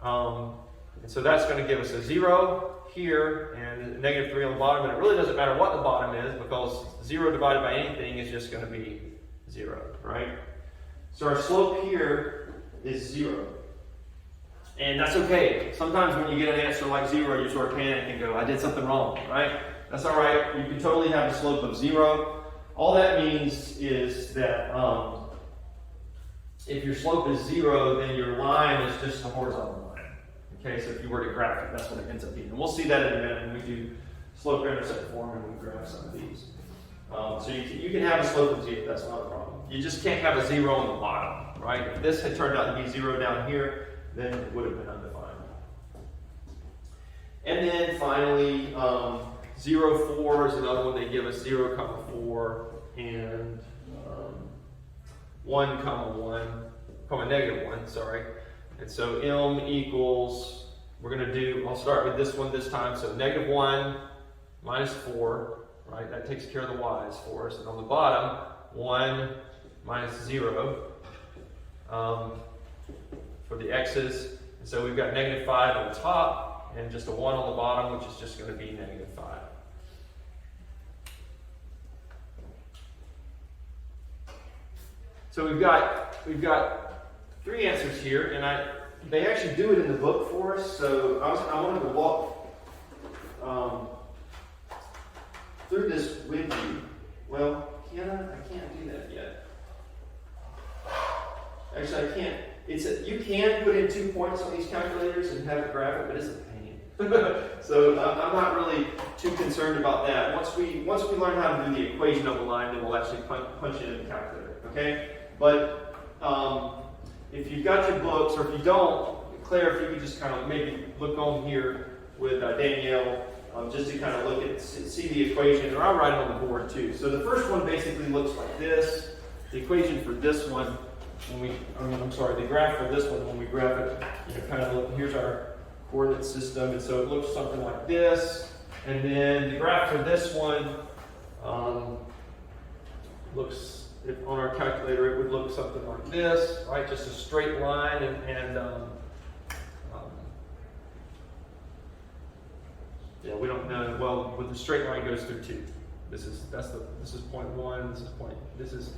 Speaker 3: And so that's going to give us a 0 here and negative 3 on the bottom, and it really doesn't matter what the bottom is because 0 divided by anything is just going to be 0, right? So our slope here is 0. And that's okay. Sometimes when you get an answer like 0, you sort of panic and go, I did something wrong, right? That's all right. You can totally have a slope of 0. All that means is that if your slope is 0, then your line is just a horizontal line. Okay, so if you were to graph it, that's what it ends up being. And we'll see that in a minute when we do slope-intercept form and we graph some of these. So you can have a slope of 0, that's not a problem. You just can't have a 0 on the bottom, right? If this had turned out to be 0 down here, then it would have been undefined. And then finally, 0, 4 is another one. They give us 0, 4 and 1, negative 1, sorry. And so m equals, we're going to do, I'll start with this one this time. So negative 1 minus 4, right? That takes care of the y's for us. And on the bottom, 1 minus 0 for the x's. And so we've got negative 5 on the top and just a 1 on the bottom, which is just going to be negative 5. So we've got 3 answers here, and they actually do it in the book for us. So I wanted to walk through this with you. Well, can I? I can't do that yet. Actually, I can't. You can put in 2 points on these calculators and have it graph it, but it's a pain. So I'm not really too concerned about that. Once we learn how to do the equation of the line, then we'll actually punch it in the calculator. Okay? But if you've got your books, or if you don't, Claire, if you could just kind of maybe look on here with Danielle, just to kind of look at, see the equation, or I'll write it on the board too. So the first one basically looks like this. The equation for this one, the graph for this one, when we graph it, kind of look, here's our coordinate system, and so it looks something like this. And then the graph for this one looks, if on our calculator, it would look something like this, right? Just a straight line, yeah, we don't know. Well, with the straight line goes through 2. This is point 1. This point is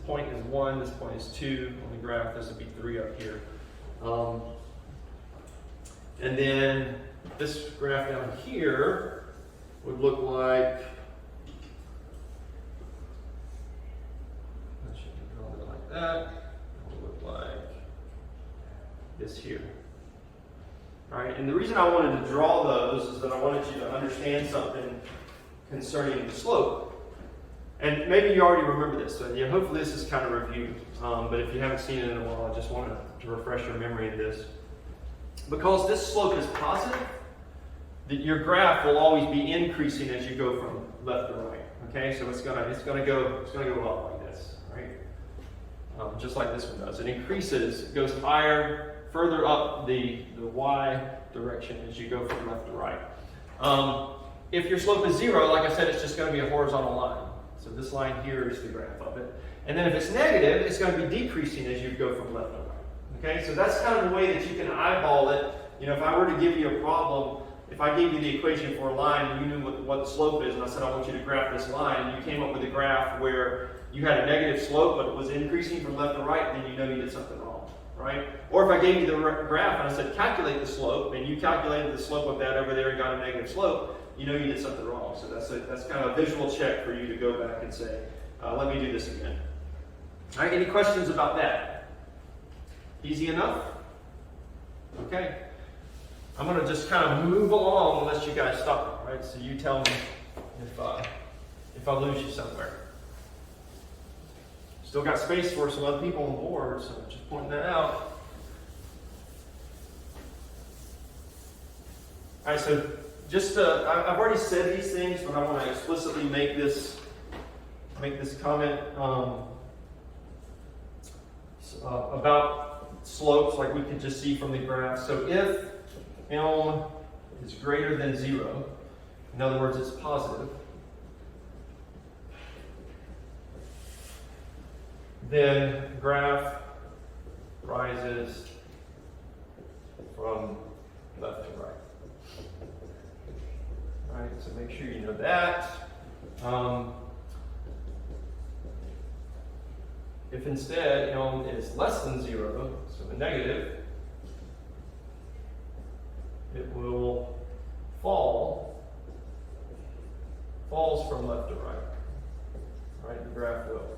Speaker 3: 1. This point is 2 on the graph. This would be 3 up here. And then this graph down here would look like. That will look like this here. All right, and the reason I wanted to draw those is that I wanted you to understand something concerning the slope. And maybe you already remember this, so yeah, hopefully this is kind of reviewed. But if you haven't seen it in a while, I just wanted to refresh your memory of this. Because this slope is positive, your graph will always be increasing as you go from left to right. Okay, so it's gonna go up like this, right? Just like this one does. It increases, it goes higher, further up the y direction as you go from left to right. If your slope is 0, like I said, it's just going to be a horizontal line. So this line here is the graph of it. And then if it's negative, it's going to be decreasing as you go from left to right. Okay, so that's kind of the way that you can eyeball it. If I were to give you a problem, if I gave you the equation for a line and you knew what the slope is, and I said, I want you to graph this line, and you came up with a graph where you had a negative slope, but it was increasing from left to right, then you know you did something wrong, right? Or if I gave you the graph and I said, calculate the slope, and you calculated the slope of that over there and got a negative slope, you know you did something wrong. So that's kind of a visual check for you to go back and say, let me do this again. All right, any questions about that? Easy enough? Okay. I'm going to just kind of move along unless you guys stop, right? So you tell me if I lose you somewhere. Still got space for some other people on board, so just pointing that out. All right, so just I've already said these things, but I want to explicitly make this comment about slopes, like we could just see from the graph. So if m is greater than 0, in other words, it's positive, then graph rises from left to right. right? So make sure you know that. If instead m is less than 0, so a negative, it will falls from left to right. Right, the graph will.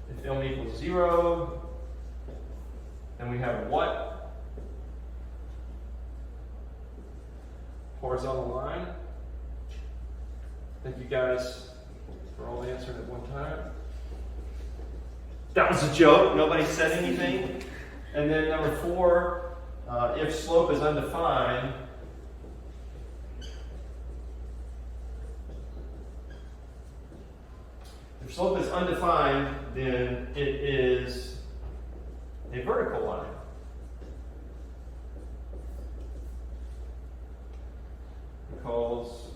Speaker 3: If m equals 0, then we have what? Horizontal line. Thank you guys for all answering at one time. That was a joke. Nobody said anything. And then number 4, if slope is undefined, if slope is undefined, then it is a vertical line. Because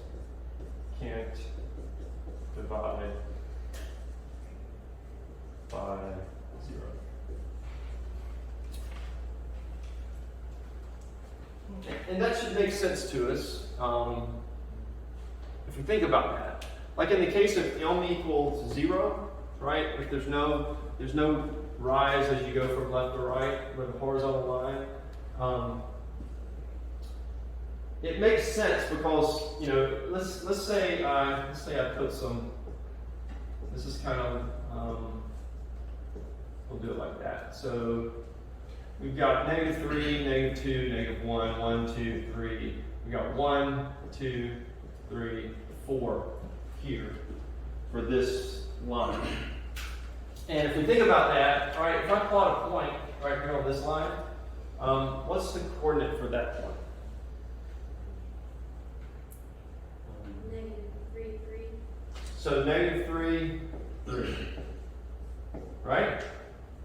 Speaker 3: can't divide by 0. And that should make sense to us if we think about that. Like in the case of m equals 0, right? If there's no rise as you go from left to right with a horizontal line. It makes sense because let's say I put some. This is kind of we'll do it like that. So we've got -3, -2, -1, 1, 2, 3. We got 1, 2, 3, 4 here for this line. And if we think about that, all right, if I plot a point right here on this line, what's the coordinate for that point?
Speaker 8: -3, 3.
Speaker 3: So -3, 3. Right?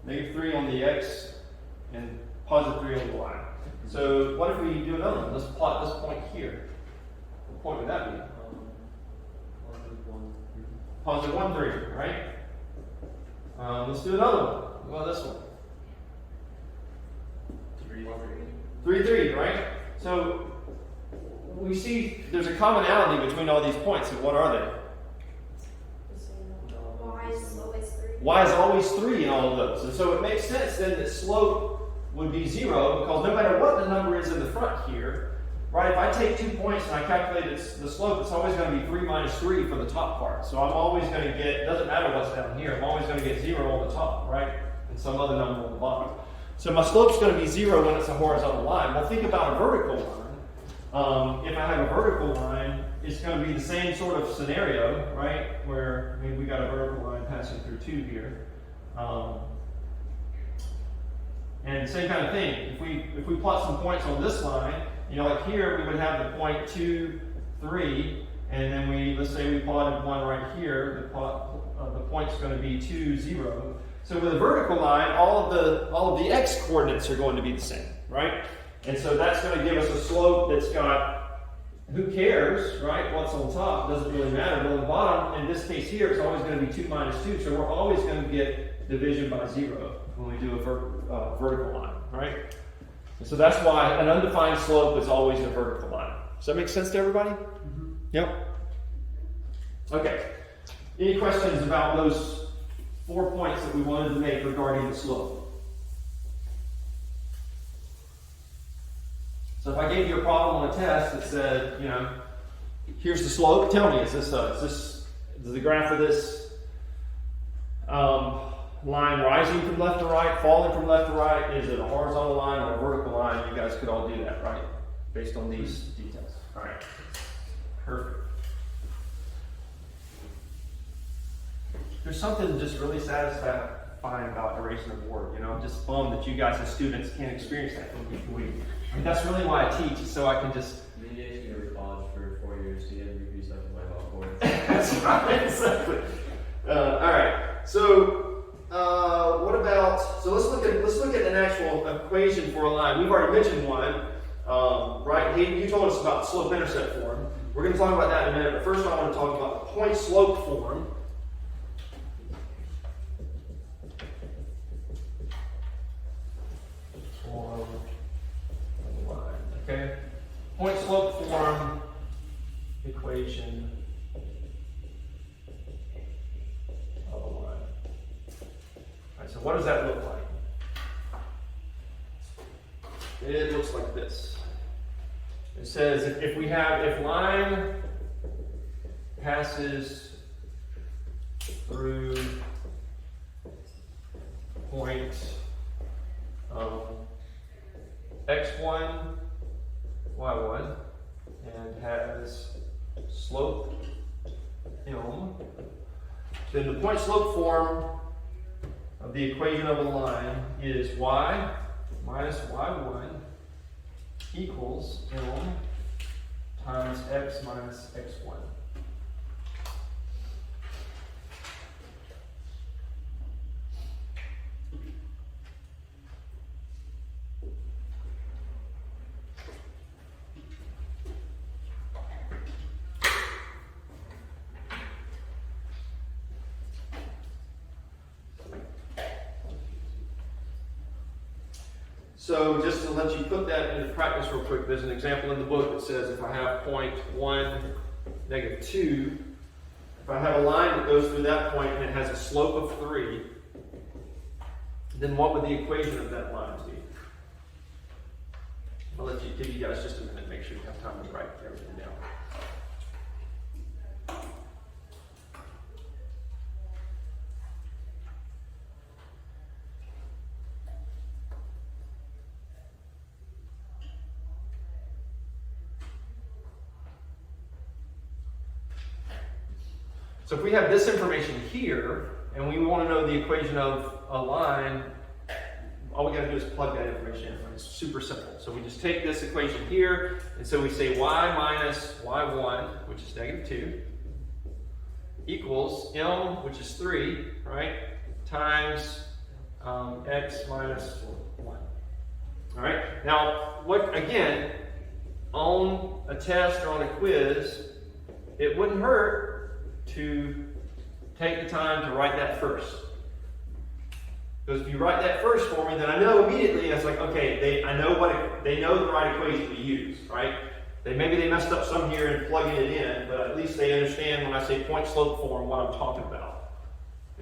Speaker 3: -3 on the x and +3 on the y. So what if we do another one? Let's plot this point here. What point would that be? +1, 3, right? Let's do another one. What about this one? 3, 3, right? So we see there's a commonality between all these points, and what are they?
Speaker 8: Y is always 3.
Speaker 3: Y is always 3 in all of those. And so it makes sense then that slope would be 0, because no matter what the number is in the front here, right, if I take 2 points and I calculate the slope, it's always going to be 3 minus 3 for the top part. So I'm always going to get, it doesn't matter what's down here, I'm always going to get 0 on the top, right? And some other number on the bottom. So my slope's going to be 0 when it's a horizontal line. Well, think about a vertical line. If I have a vertical line, it's going to be the same sort of scenario, right? Where we got a vertical line passing through 2 here. And same kind of thing. If we plot some points on this line, like here we would have the point 2, 3, and then let's say we plotted one right here. The point's going to be 2, 0. So with a vertical line, all of the x coordinates are going to be the same, right? And so that's going to give us a slope that's got, who cares, right? What's on top doesn't really matter. But on the bottom, in this case here, it's always going to be 2 minus 2. So we're always going to get division by 0 when we do a vertical line, right? And so that's why an undefined slope is always a vertical line. Does that make sense to everybody? Mm-hmm. Yep. Okay. Any questions about those 4 points that we wanted to make regarding the slope? So if I gave you a problem on a test that said, here's the slope, tell me, is the graph of this line rising from left to right, falling from left to right? Is it a horizontal line or a vertical line? You guys could all do that, right? Based on these details. All right. Perfect. There's something just really satisfying about duration of work. I'm just bummed that you guys as students can't experience that from week to week. I mean, that's really why I teach, so I can just...
Speaker 2: Maybe I should go to college for 4 years to get a degree so I can buy golf course.
Speaker 3: That's right, exactly. All right, so what about... So let's look at an actual equation for a line. We've already mentioned one, right? Hayden, you told us about slope-intercept form. We're going to talk about that in a minute, but first I want to talk about the point-slope form. Okay? Point slope form equation of a line. All right, so what does that look like? It looks like this. It says if line passes through point x1, y1, and has slope m, then the point slope form of the equation of a line is y minus y1 equals m times x minus x1. So just to let you put that into practice real quick, there's an example in the book that says if I have point 1, negative 2, if I have a line that goes through that point and it has a slope of 3, then what would the equation of that line be? I'll give you guys just a minute, make sure you have time to write everything down. So if we have this information here, and we want to know the equation of a line, all we got to do is plug that information in. It's super simple. So we just take this equation here, and so we say y minus y1, which is negative 2, equals m, which is 3, right, times x minus 1. All right? Now, what again, on a test or on a quiz, it wouldn't hurt to take the time to write that first. Because if you write that first for me, then I know immediately, it's like, okay, they know the right equation to use, right? Maybe they messed up some here in plugging it in, but at least they understand when I say point slope form what I'm talking about.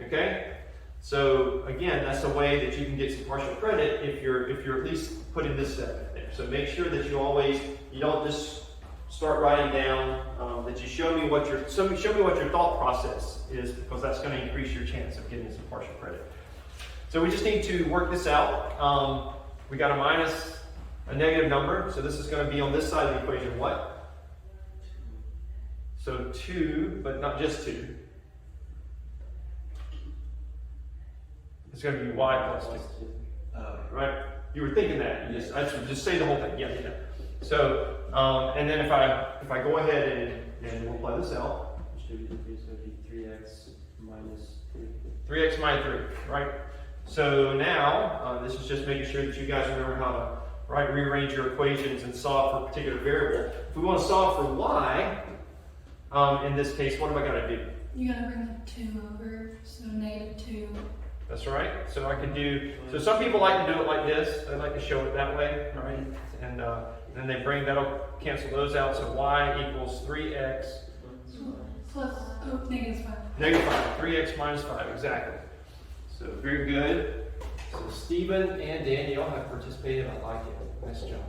Speaker 3: Okay? So again, that's a way that you can get some partial credit if you're at least putting this step in there. So make sure that you don't just start writing down, that you show me what your thought process is, because that's going to increase your chance of getting some partial credit. So we just need to work this out. We got a minus a negative number, so this is going to be on this side of the equation what? So 2, but not just 2. It's going to be y plus 2. Right? You were thinking that. I should just say the whole thing. Yeah. So, and then if I go ahead and multiply this out,
Speaker 2: So it'd be 3x minus 3.
Speaker 3: 3x minus 3, right? So now, this is just making sure that you guys remember how to rearrange your equations and solve for a particular variable. If we want to solve for y, in this case, what have I got to do?
Speaker 5: You gotta bring the 2 over, so negative 2.
Speaker 3: That's right. So I can do, so some people like to do it like this. They like to show it that way, right? And then that'll cancel those out. So y equals 3x
Speaker 5: Plus, negative 5.
Speaker 3: negative 5. 3x minus 5, exactly. So very good. So Stephen and Danielle have participated. I like it. Nice job.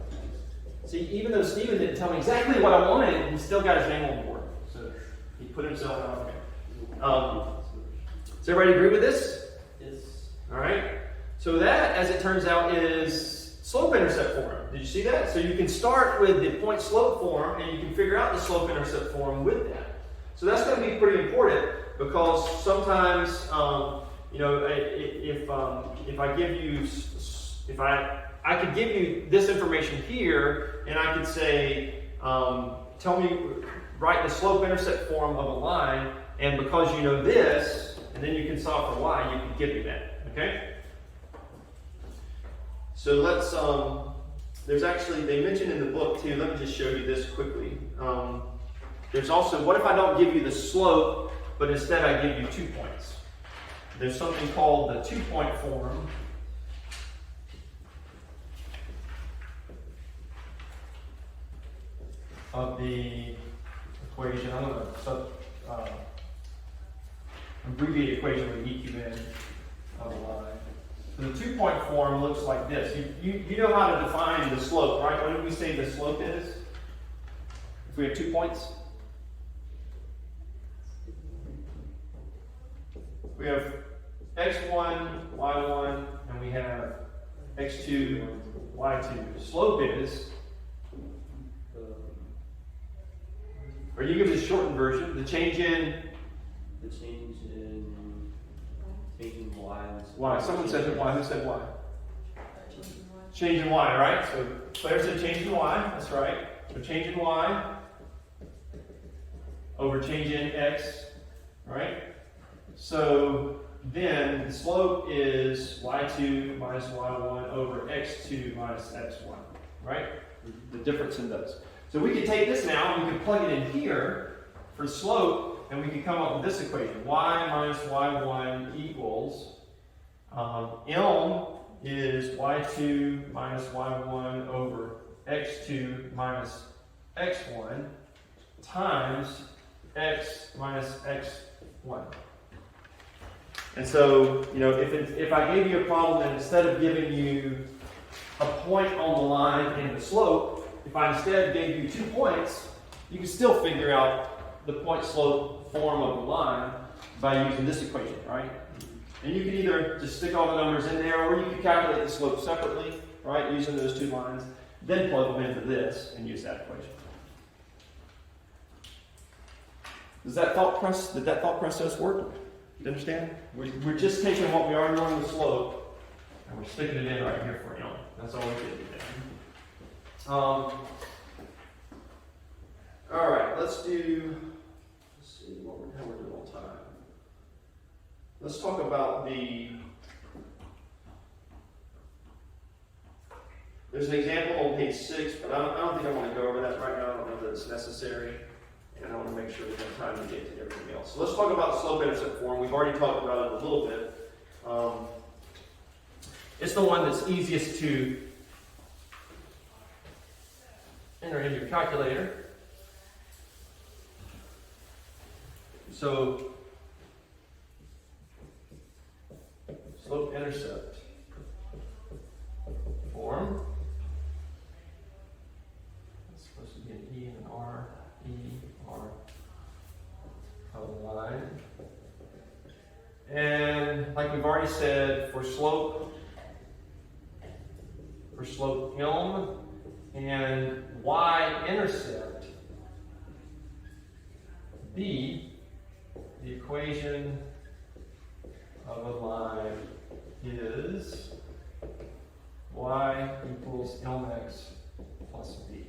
Speaker 3: See, even though Stephen didn't tell me exactly what I wanted, he still got his name on the board. So he put himself out there. Does everybody agree with this?
Speaker 2: Yes.
Speaker 3: All right. So that, as it turns out, is slope-intercept form. Did you see that? So you can start with the point slope form, and you can figure out the slope-intercept form with that. So that's going to be pretty important, because sometimes, if I give you, I could give you this information here, and I could say, write the slope-intercept form of a line, and because you know this, and then you can solve for y, you can give me that. Okay? So let's, there's actually, they mentioned in the book too, let me just show you this quickly. There's also, what if I don't give you the slope, but instead I give you 2 points? There's something called the 2-point form. of the equation. I'm going to abbreviate equation with EQN of the line. So the 2-point form looks like this. You know how to define the slope, right? What did we say the slope is? If we have 2 points? We have x1, y1, and we have x2, y2. Slope is, or you give the shortened version, the change in
Speaker 2: y.
Speaker 3: y. Someone said y. Who said y? Change in y, right? So Claire said change in y. That's right. So change in y over change in x, right? So then the slope is y2 minus y1 over x2 minus x1, right? The difference in those. So we can take this now and we can plug it in here for slope, and we can come up with this equation. Y minus y1 equals, Elm is y2 minus y1 over x2 minus x1 times x minus x1. And so, if I gave you a problem and instead of giving you a point on the line and the slope, if I instead gave you 2 points, you can still figure out the point slope form of the line by using this equation, right? And you can either just stick all the numbers in there, or you can calculate the slope separately, right, using those 2 lines, then plug them into this and use that equation. Did that thought process work? You understand? We're just taking what we already know in the slope, and we're sticking it in right here for you. That's all we did today. All right, let's see how we're doing on time. Let's talk about there's an example on page 6, but I don't think I want to go over that right now. I don't know that it's necessary. And I want to make sure we have time to get to everything else. So let's talk about slope-intercept form. We've already talked about it a little bit. It's the one that's easiest to enter into your calculator. So, slope-intercept form. It's supposed to be an E and an R. E, R, a line. And like we've already said, for slope Elm and y-intercept B, the equation of a line is y equals Lx plus B.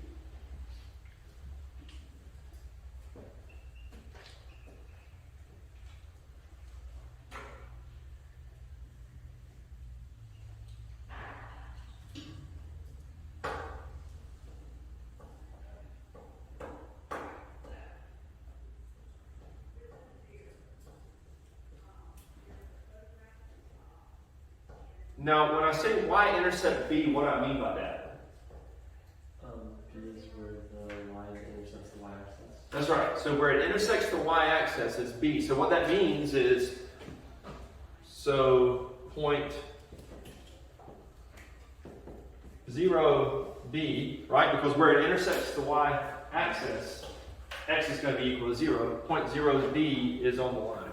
Speaker 3: Now, when I say y-intercept B, what do I mean by that?
Speaker 2: B is where the line intersects the y-axis.
Speaker 3: That's right. So where it intersects the y-axis is B. So what that means is, point 0, B, right? Because where it intersects the y-axis, x is going to be equal to 0. Point 0 B is on the line.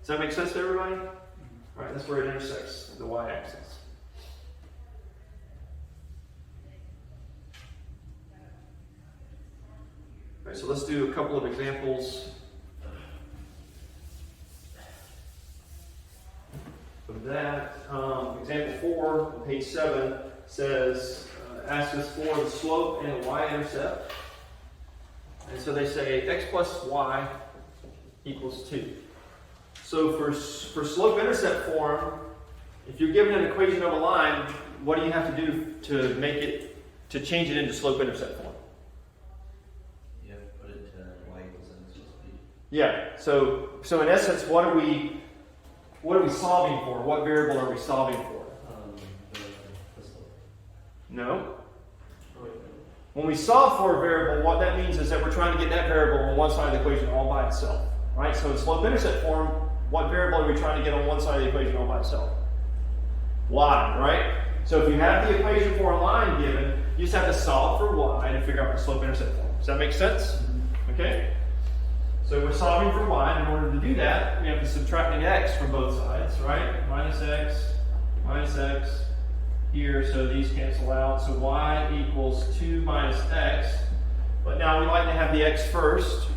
Speaker 3: Does that make sense to everybody? All right, that's where it intersects the y-axis. All right, so let's do a couple of examples of that. Example 4 on page 7 says, asks us for the slope and the y-intercept. And so they say x plus y equals 2. So for slope-intercept form, if you're given an equation of a line, what do you have to do to change it into slope-intercept form?
Speaker 6: You have to put it to y equals mx plus b.
Speaker 3: Yeah. So in essence, what are we solving for? What variable are we solving for?
Speaker 2: The slope.
Speaker 3: No.
Speaker 2: Oh, wait.
Speaker 3: When we solve for a variable, what that means is that we're trying to get that variable on one side of the equation all by itself, right? So in slope-intercept form, what variable are we trying to get on one side of the equation all by itself? Y, right? So if you have the equation for a line given, you just have to solve for y to figure out the slope-intercept form. Does that make sense? Okay? So we're solving for y, and in order to do that, we have to subtract an x from both sides, right? Minus x, here, so these cancel out. So y equals 2 minus x. But now we like to have the x first,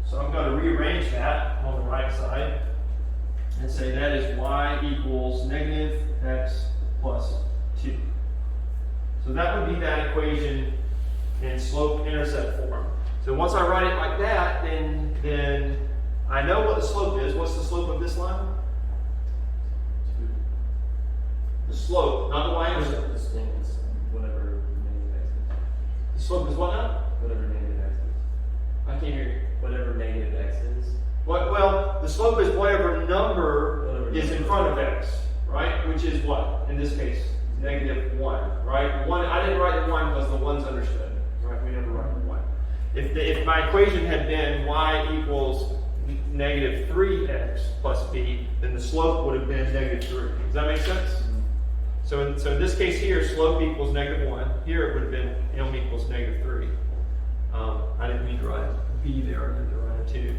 Speaker 3: so I'm going to rearrange that on the right side and say that is y equals negative x plus 2. So that would be that equation in slope-intercept form. So once I write it like that, then I know what the slope is. What's the slope of this line? The slope, not the y-intercept.
Speaker 2: The slope is whatever negative x is.
Speaker 3: The slope is what now?
Speaker 2: Whatever negative x is.
Speaker 3: I can't hear you.
Speaker 2: Whatever negative x is.
Speaker 3: Well, the slope is whatever number
Speaker 2: Whatever
Speaker 3: is in
Speaker 2: number.
Speaker 3: front of x, right? Which is what? In this case, negative 1, right? 1. I didn't write the 1 because the 1's understood, right? We never write the 1. If my equation had been y equals negative 3x plus b, then the slope would have been negative 3. Does that make sense? So in this case here, slope equals negative 1. Here it would have been m equals negative 3. I didn't mean to write b there. I meant to write a 2.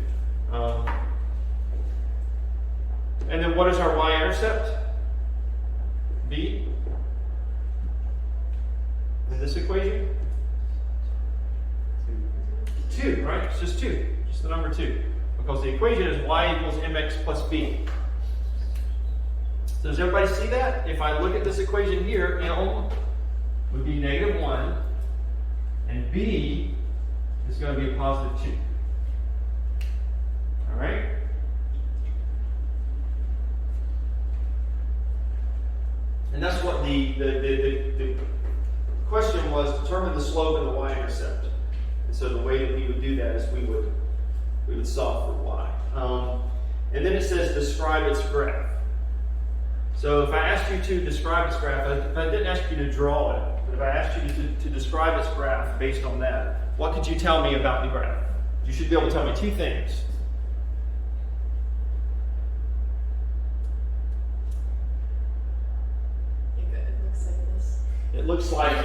Speaker 3: And then what is our y-intercept? B. In this equation? 2, right? It's just 2. Just the number 2. Because the equation is y equals mx plus b. So does everybody see that? If I look at this equation here, m would be negative 1, and b is going to be a positive 2. All right? And that's what the question was: determine the slope and the y-intercept. And so the way that we would do that is we would solve for y. And then it says describe its graph. So if I asked you to describe its graph, if I didn't ask you to draw it, but if I asked you to describe its graph based on that, what could you tell me about the graph? You should be able to tell me 2 things. It looks like,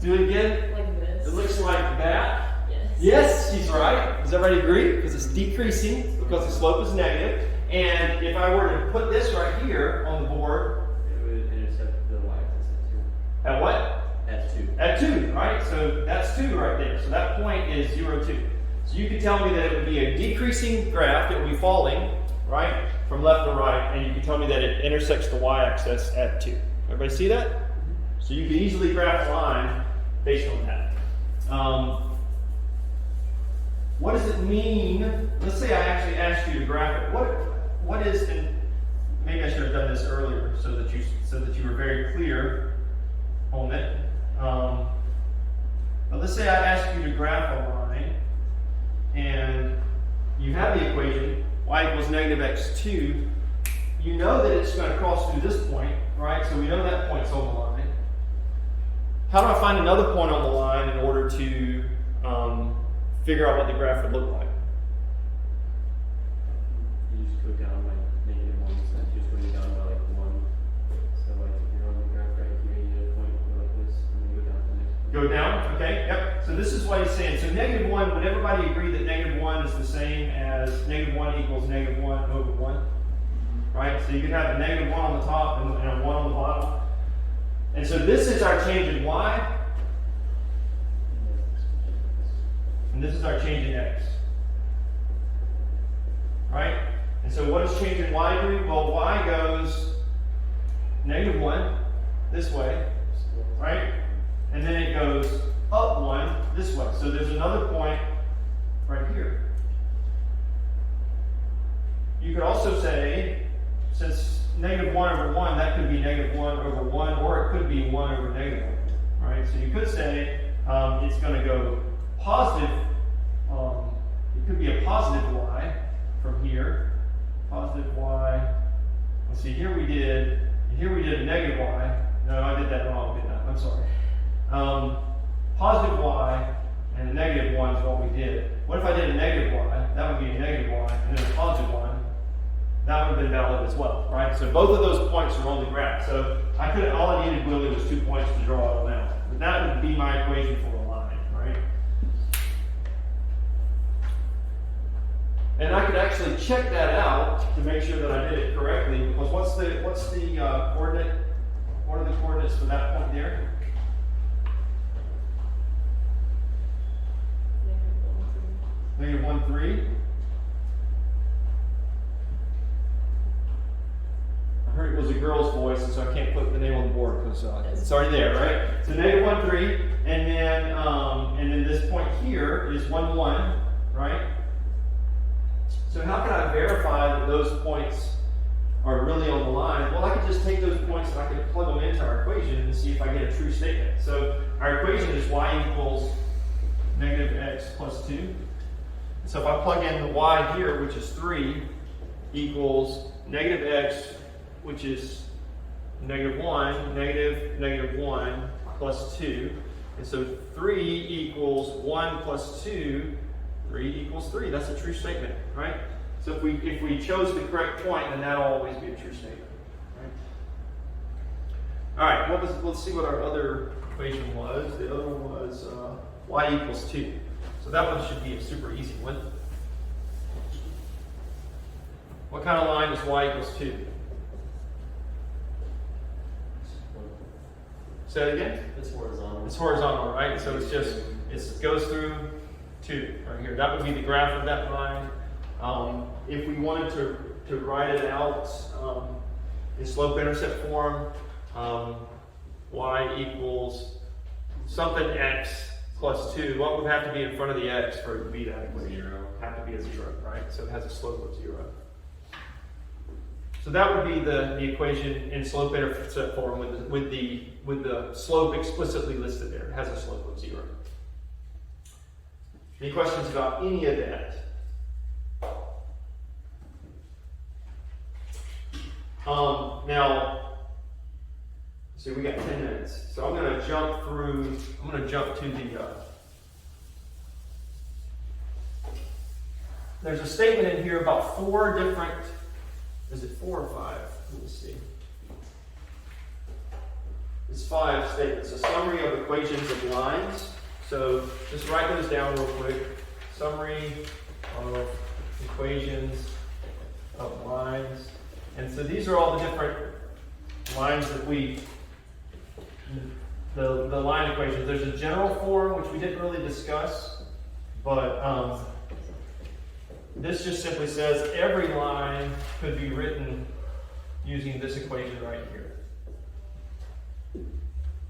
Speaker 3: do it again.
Speaker 9: Like this.
Speaker 3: It looks like that.
Speaker 9: Yes.
Speaker 3: Yes, she's right. Does everybody agree? Because it's decreasing because the slope is negative. And if I were to put this right here on the board,
Speaker 2: It would intercept the y-axis
Speaker 3: at what?
Speaker 2: at 2.
Speaker 3: At 2, right? So that's 2 right there. So that point is 0, 2. So you could tell me that it would be a decreasing graph. It would be falling, right, from left to right. And you could tell me that it intersects the y-axis at 2. Everybody see that? So you can easily graph a line based on that. What does it mean? Let's say I actually asked you to graph it. What is, and maybe I should have done this earlier so that you were very clear on it. But let's say I ask you to graph a line, and you have the equation y equals negative x2. You know that it's going to cross through this point, right? So we know that point's on the line. How do I find another point on the line in order to figure out what the graph would look like?
Speaker 2: You just go down like negative 1, so you're just going down by like 1. So like if you're on the graph right here, you get a point go like this, and then go down to the next point.
Speaker 3: Go down, okay, yep. So this is what he's saying. So negative 1, would everybody agree that negative 1 is the same as negative 1 equals negative 1 over 1? Right? So you can have a negative 1 on the top and a 1 on the bottom. And so this is our change in y, and this is our change in x. Right? And so what does change in y do? Well, y goes negative 1 this way, right? And then it goes up 1 this way. So there's another point right here. You could also say, since negative 1 over 1, that could be negative 1 over 1, or it could be 1 over negative 1, right? So you could say it's going to go positive, it could be a positive y from here, positive y. Let's see, here we did a negative y. No, I did that wrong, didn't I? I'm sorry. positive y and a negative 1 is what we did. What if I did a negative y? That would be a negative y, and then a positive 1. That would have been valid as well, right? So both of those points are on the graph. So I could, all I needed really was 2 points to draw it all out. But that would be my equation for a line, right? And I could actually check that out to make sure that I did it correctly, because what's the coordinate? What are the coordinates for that point there? Negative 1, 3. I heard it was a girl's voice, and so I can't put the name on the board because it's already there, right? So negative 1, 3, and then this point here is 1, 1, right? So how can I verify that those points are really on the line? Well, I could just take those points and I could plug them into our equation and see if I get a true statement. So our equation is y equals negative x plus 2. So if I plug in the y here, which is 3, equals negative x, which is negative 1, negative 1 plus 2. And so 3 equals 1 plus 2, 3 equals 3. That's a true statement, right? So if we chose the correct point, then that'll always be a true statement, right? All right, let's see what our other equation was. The other one was y equals 2. So that one should be a super easy one. What kind of line is y equals 2? Say it again?
Speaker 2: It's horizontal.
Speaker 3: It's horizontal, right? So it goes through 2 right here. That would be the graph of that line. If we wanted to write it out in slope-intercept form, y equals something x plus 2. What would have to be in front of the x for it to be that equation? 0. Have to be a 0, right? So it has a slope of 0. So that would be the equation in slope-intercept form with the slope explicitly listed there. It has a slope of 0. Any questions about any of that? Now, see, we got 10 minutes. So I'm going to jump to the, there's a statement in here about 4 different, is it 4 or 5? Let me see. It's 5 statements. A summary of equations of lines. So just write those down real quick. Summary of equations of lines. And so these are all the different lines that the line equations. There's a general form, which we didn't really discuss, but this just simply says every line could be written using this equation right here.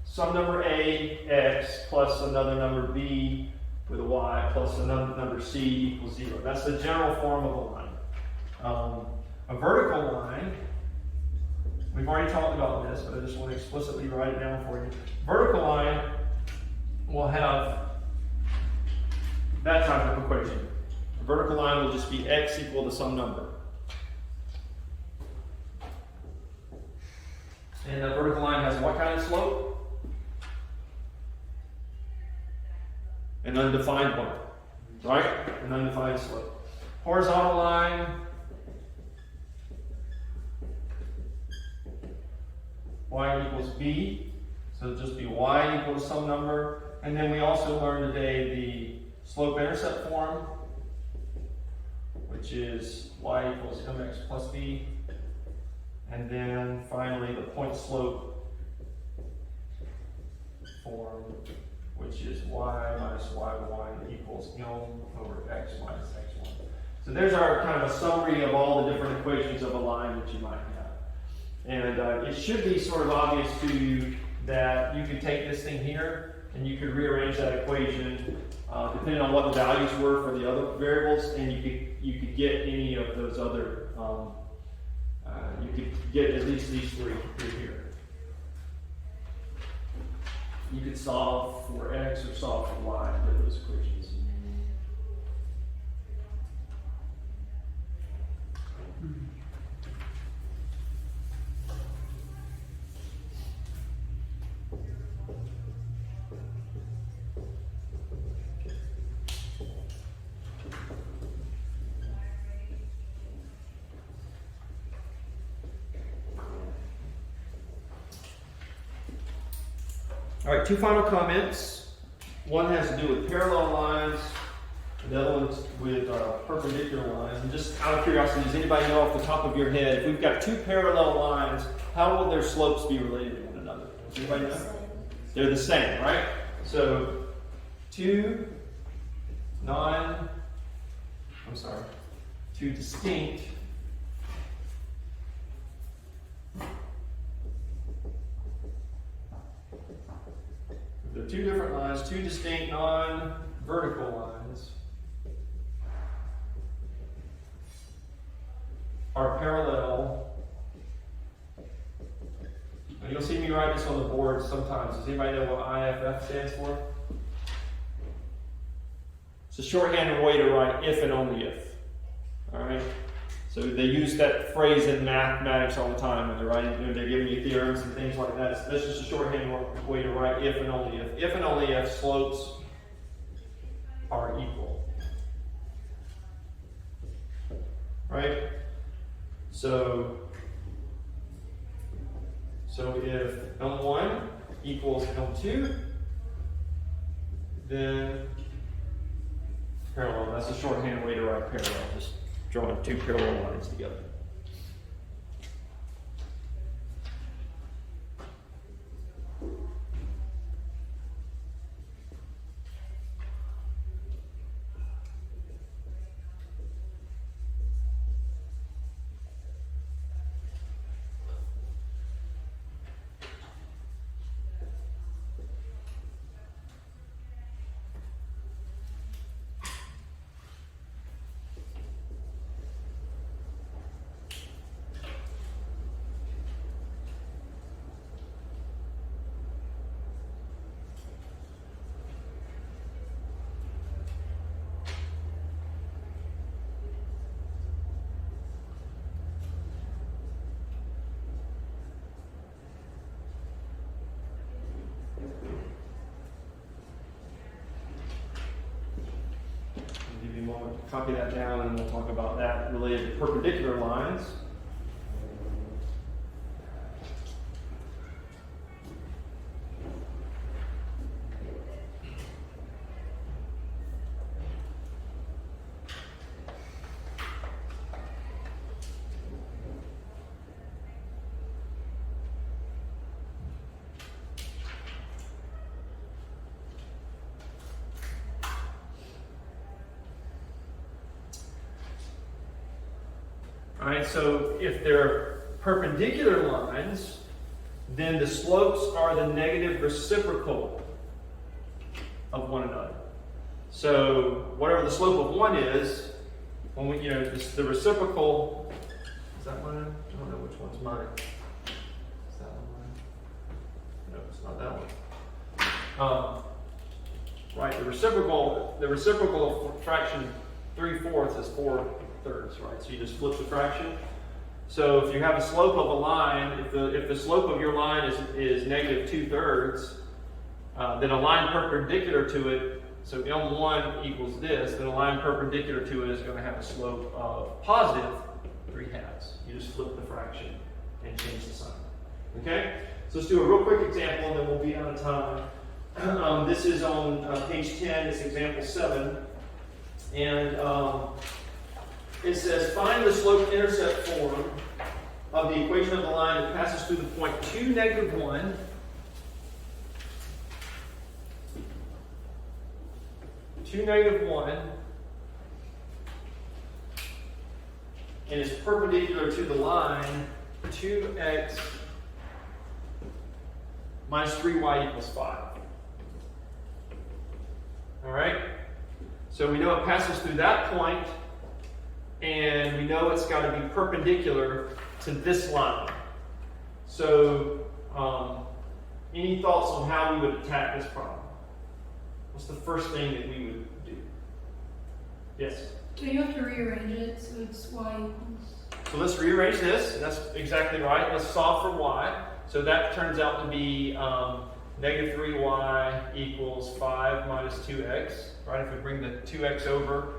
Speaker 3: Some number a, x, plus another number b with a y, plus another number c equals 0. That's the general form of a line. A vertical line, we've already talked about this, but I just want to explicitly write it down for you. Vertical line will have that type of equation. A vertical line will just be x equal to some number. And a vertical line has what kind of slope? An undefined one, right? An undefined slope. Horizontal line, y equals b, so it'll just be y equals some number. And then we also learned today the slope-intercept form, which is y equals mx plus b. And then finally the point slope form, which is y minus y1 equals m over x minus x1. So there's our kind of a summary of all the different equations of a line that you might have. And it should be sort of obvious to you that you could take this thing here and you could rearrange that equation depending on what the values were for the other variables, and you could get any of those other, you could get at least these 3 through here. You could solve for x or solve for y for those equations. All right, two final comments. One has to do with parallel lines, and the other one's with perpendicular lines. And just out of curiosity, does anybody know off the top of your head, if we've got two parallel lines, how will their slopes be related to one another? Does anybody know? They're the same, right? So two distinct there are two different lines, two distinct non-vertical lines are parallel. And you'll see me write this on the board sometimes. Does anybody know what IFF stands for? It's a shorthand way to write if and only if. All right? So they use that phrase in mathematics all the time when they're writing, they're giving you theorems and things like that. That's just a shorthand way to write if and only if. If and only if slopes are equal. Right? So if L1 equals L2, then parallel. That's a shorthand way to write parallel. Just drawing two parallel lines together. Copy that down and we'll talk about that related to perpendicular lines. All right, so if they're perpendicular lines, then the slopes are the negative reciprocal of one another. So whatever the slope of one is, when we, the reciprocal, is that mine? I don't know which one's mine. Is that one mine? No, it's not that one. Right, the reciprocal of fraction 3/4 is 4/3, right? So you just flip the fraction. So if you have a slope of a line, if the slope of your line is negative 2/3, then a line perpendicular to it, so M1 equals this, then a line perpendicular to it is going to have a slope of positive 3/2. You just flip the fraction and change the sign. Okay? So let's do a real quick example and then we'll be out of time. This is on page 10, it's example 7. And it says, find the slope-intercept form of the equation of the line that passes through the point 2, -1, and is perpendicular to the line 2x minus 3y equals 5. All right? So we know it passes through that point, and we know it's got to be perpendicular to this line. So, any thoughts on how we would attack this problem? What's the first thing that we would do? Yes?
Speaker 5: Do you have to rearrange it so it's y equals?
Speaker 3: So let's rearrange this. That's exactly right. Let's solve for y. So that turns out to be negative 3y equals 5 minus 2x. Right? If we bring the 2x over.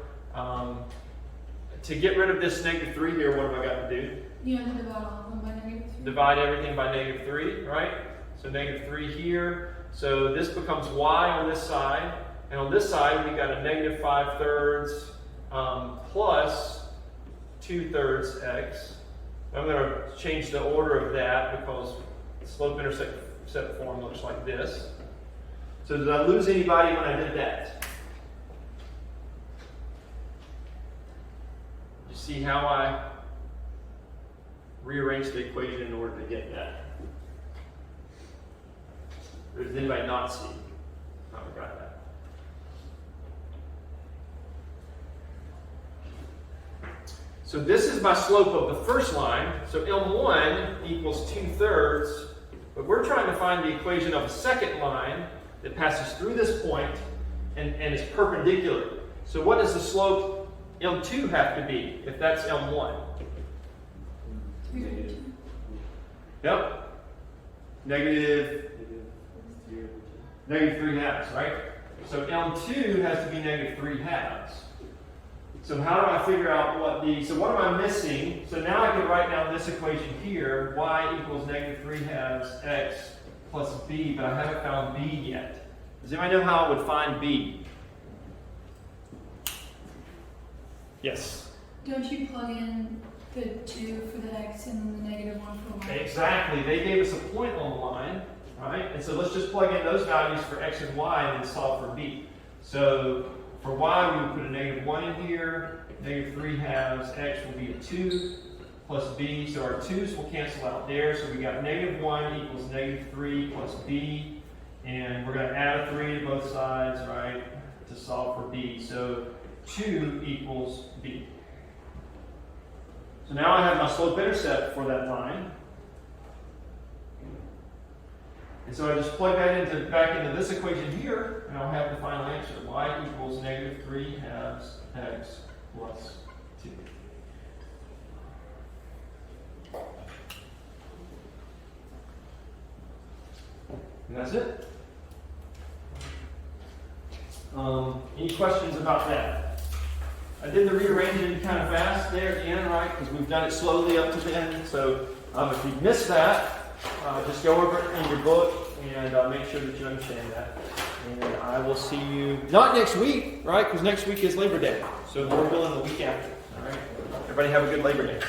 Speaker 3: To get rid of this negative 3 here, what have I got to do?
Speaker 5: You have to divide all of them by -3.
Speaker 3: Divide everything by -3, right? So -3 here. So this becomes y on this side, and on this side we got a negative 5/3 plus 2/3 x. I'm going to change the order of that because the slope-intercept form looks like this. So did I lose anybody when I did that? You see how I rearranged the equation in order to get that? Or does anybody not see how I got that? So this is my slope of the first line. So M1 equals 2/3. But we're trying to find the equation of a second line that passes through this point and is perpendicular. So what does the slope M2 have to be if that's M1? Yep. Negative 3/2, right? So M2 has to be negative 3/2. So how do I figure out what am I missing? So now I can write down this equation here, y equals negative 3/2 x plus b, but I haven't found b yet. Does anybody know how I would find b? Yes.
Speaker 5: Don't you plug in the 2 for the x and the negative 1 for y?
Speaker 3: Exactly. They gave us a point on the line, right? And so let's just plug in those values for x and y and then solve for b. So for y, we would put a negative 1 in here. Negative 3/2 x will be a 2 plus b. So our 2's will cancel out there. So we got negative 1 equals negative 3 plus b. And we're going to add a 3 to both sides, right, to solve for b. So 2 equals b. So now I have my slope-intercept for that line. And so I just plug that back into this equation here, and I'll have the final answer. Y equals negative 3/2 x plus 2. And that's it. Any questions about that? I did the rearranging kind of fast there at the end, right? Because we've done it slowly up to the end. So if you missed that, just go over it in your book and make sure that you understand that. And I will see you, not next week, right? Because next week is Labor Day. So we're doing the week after. All right? Everybody have a good Labor Day.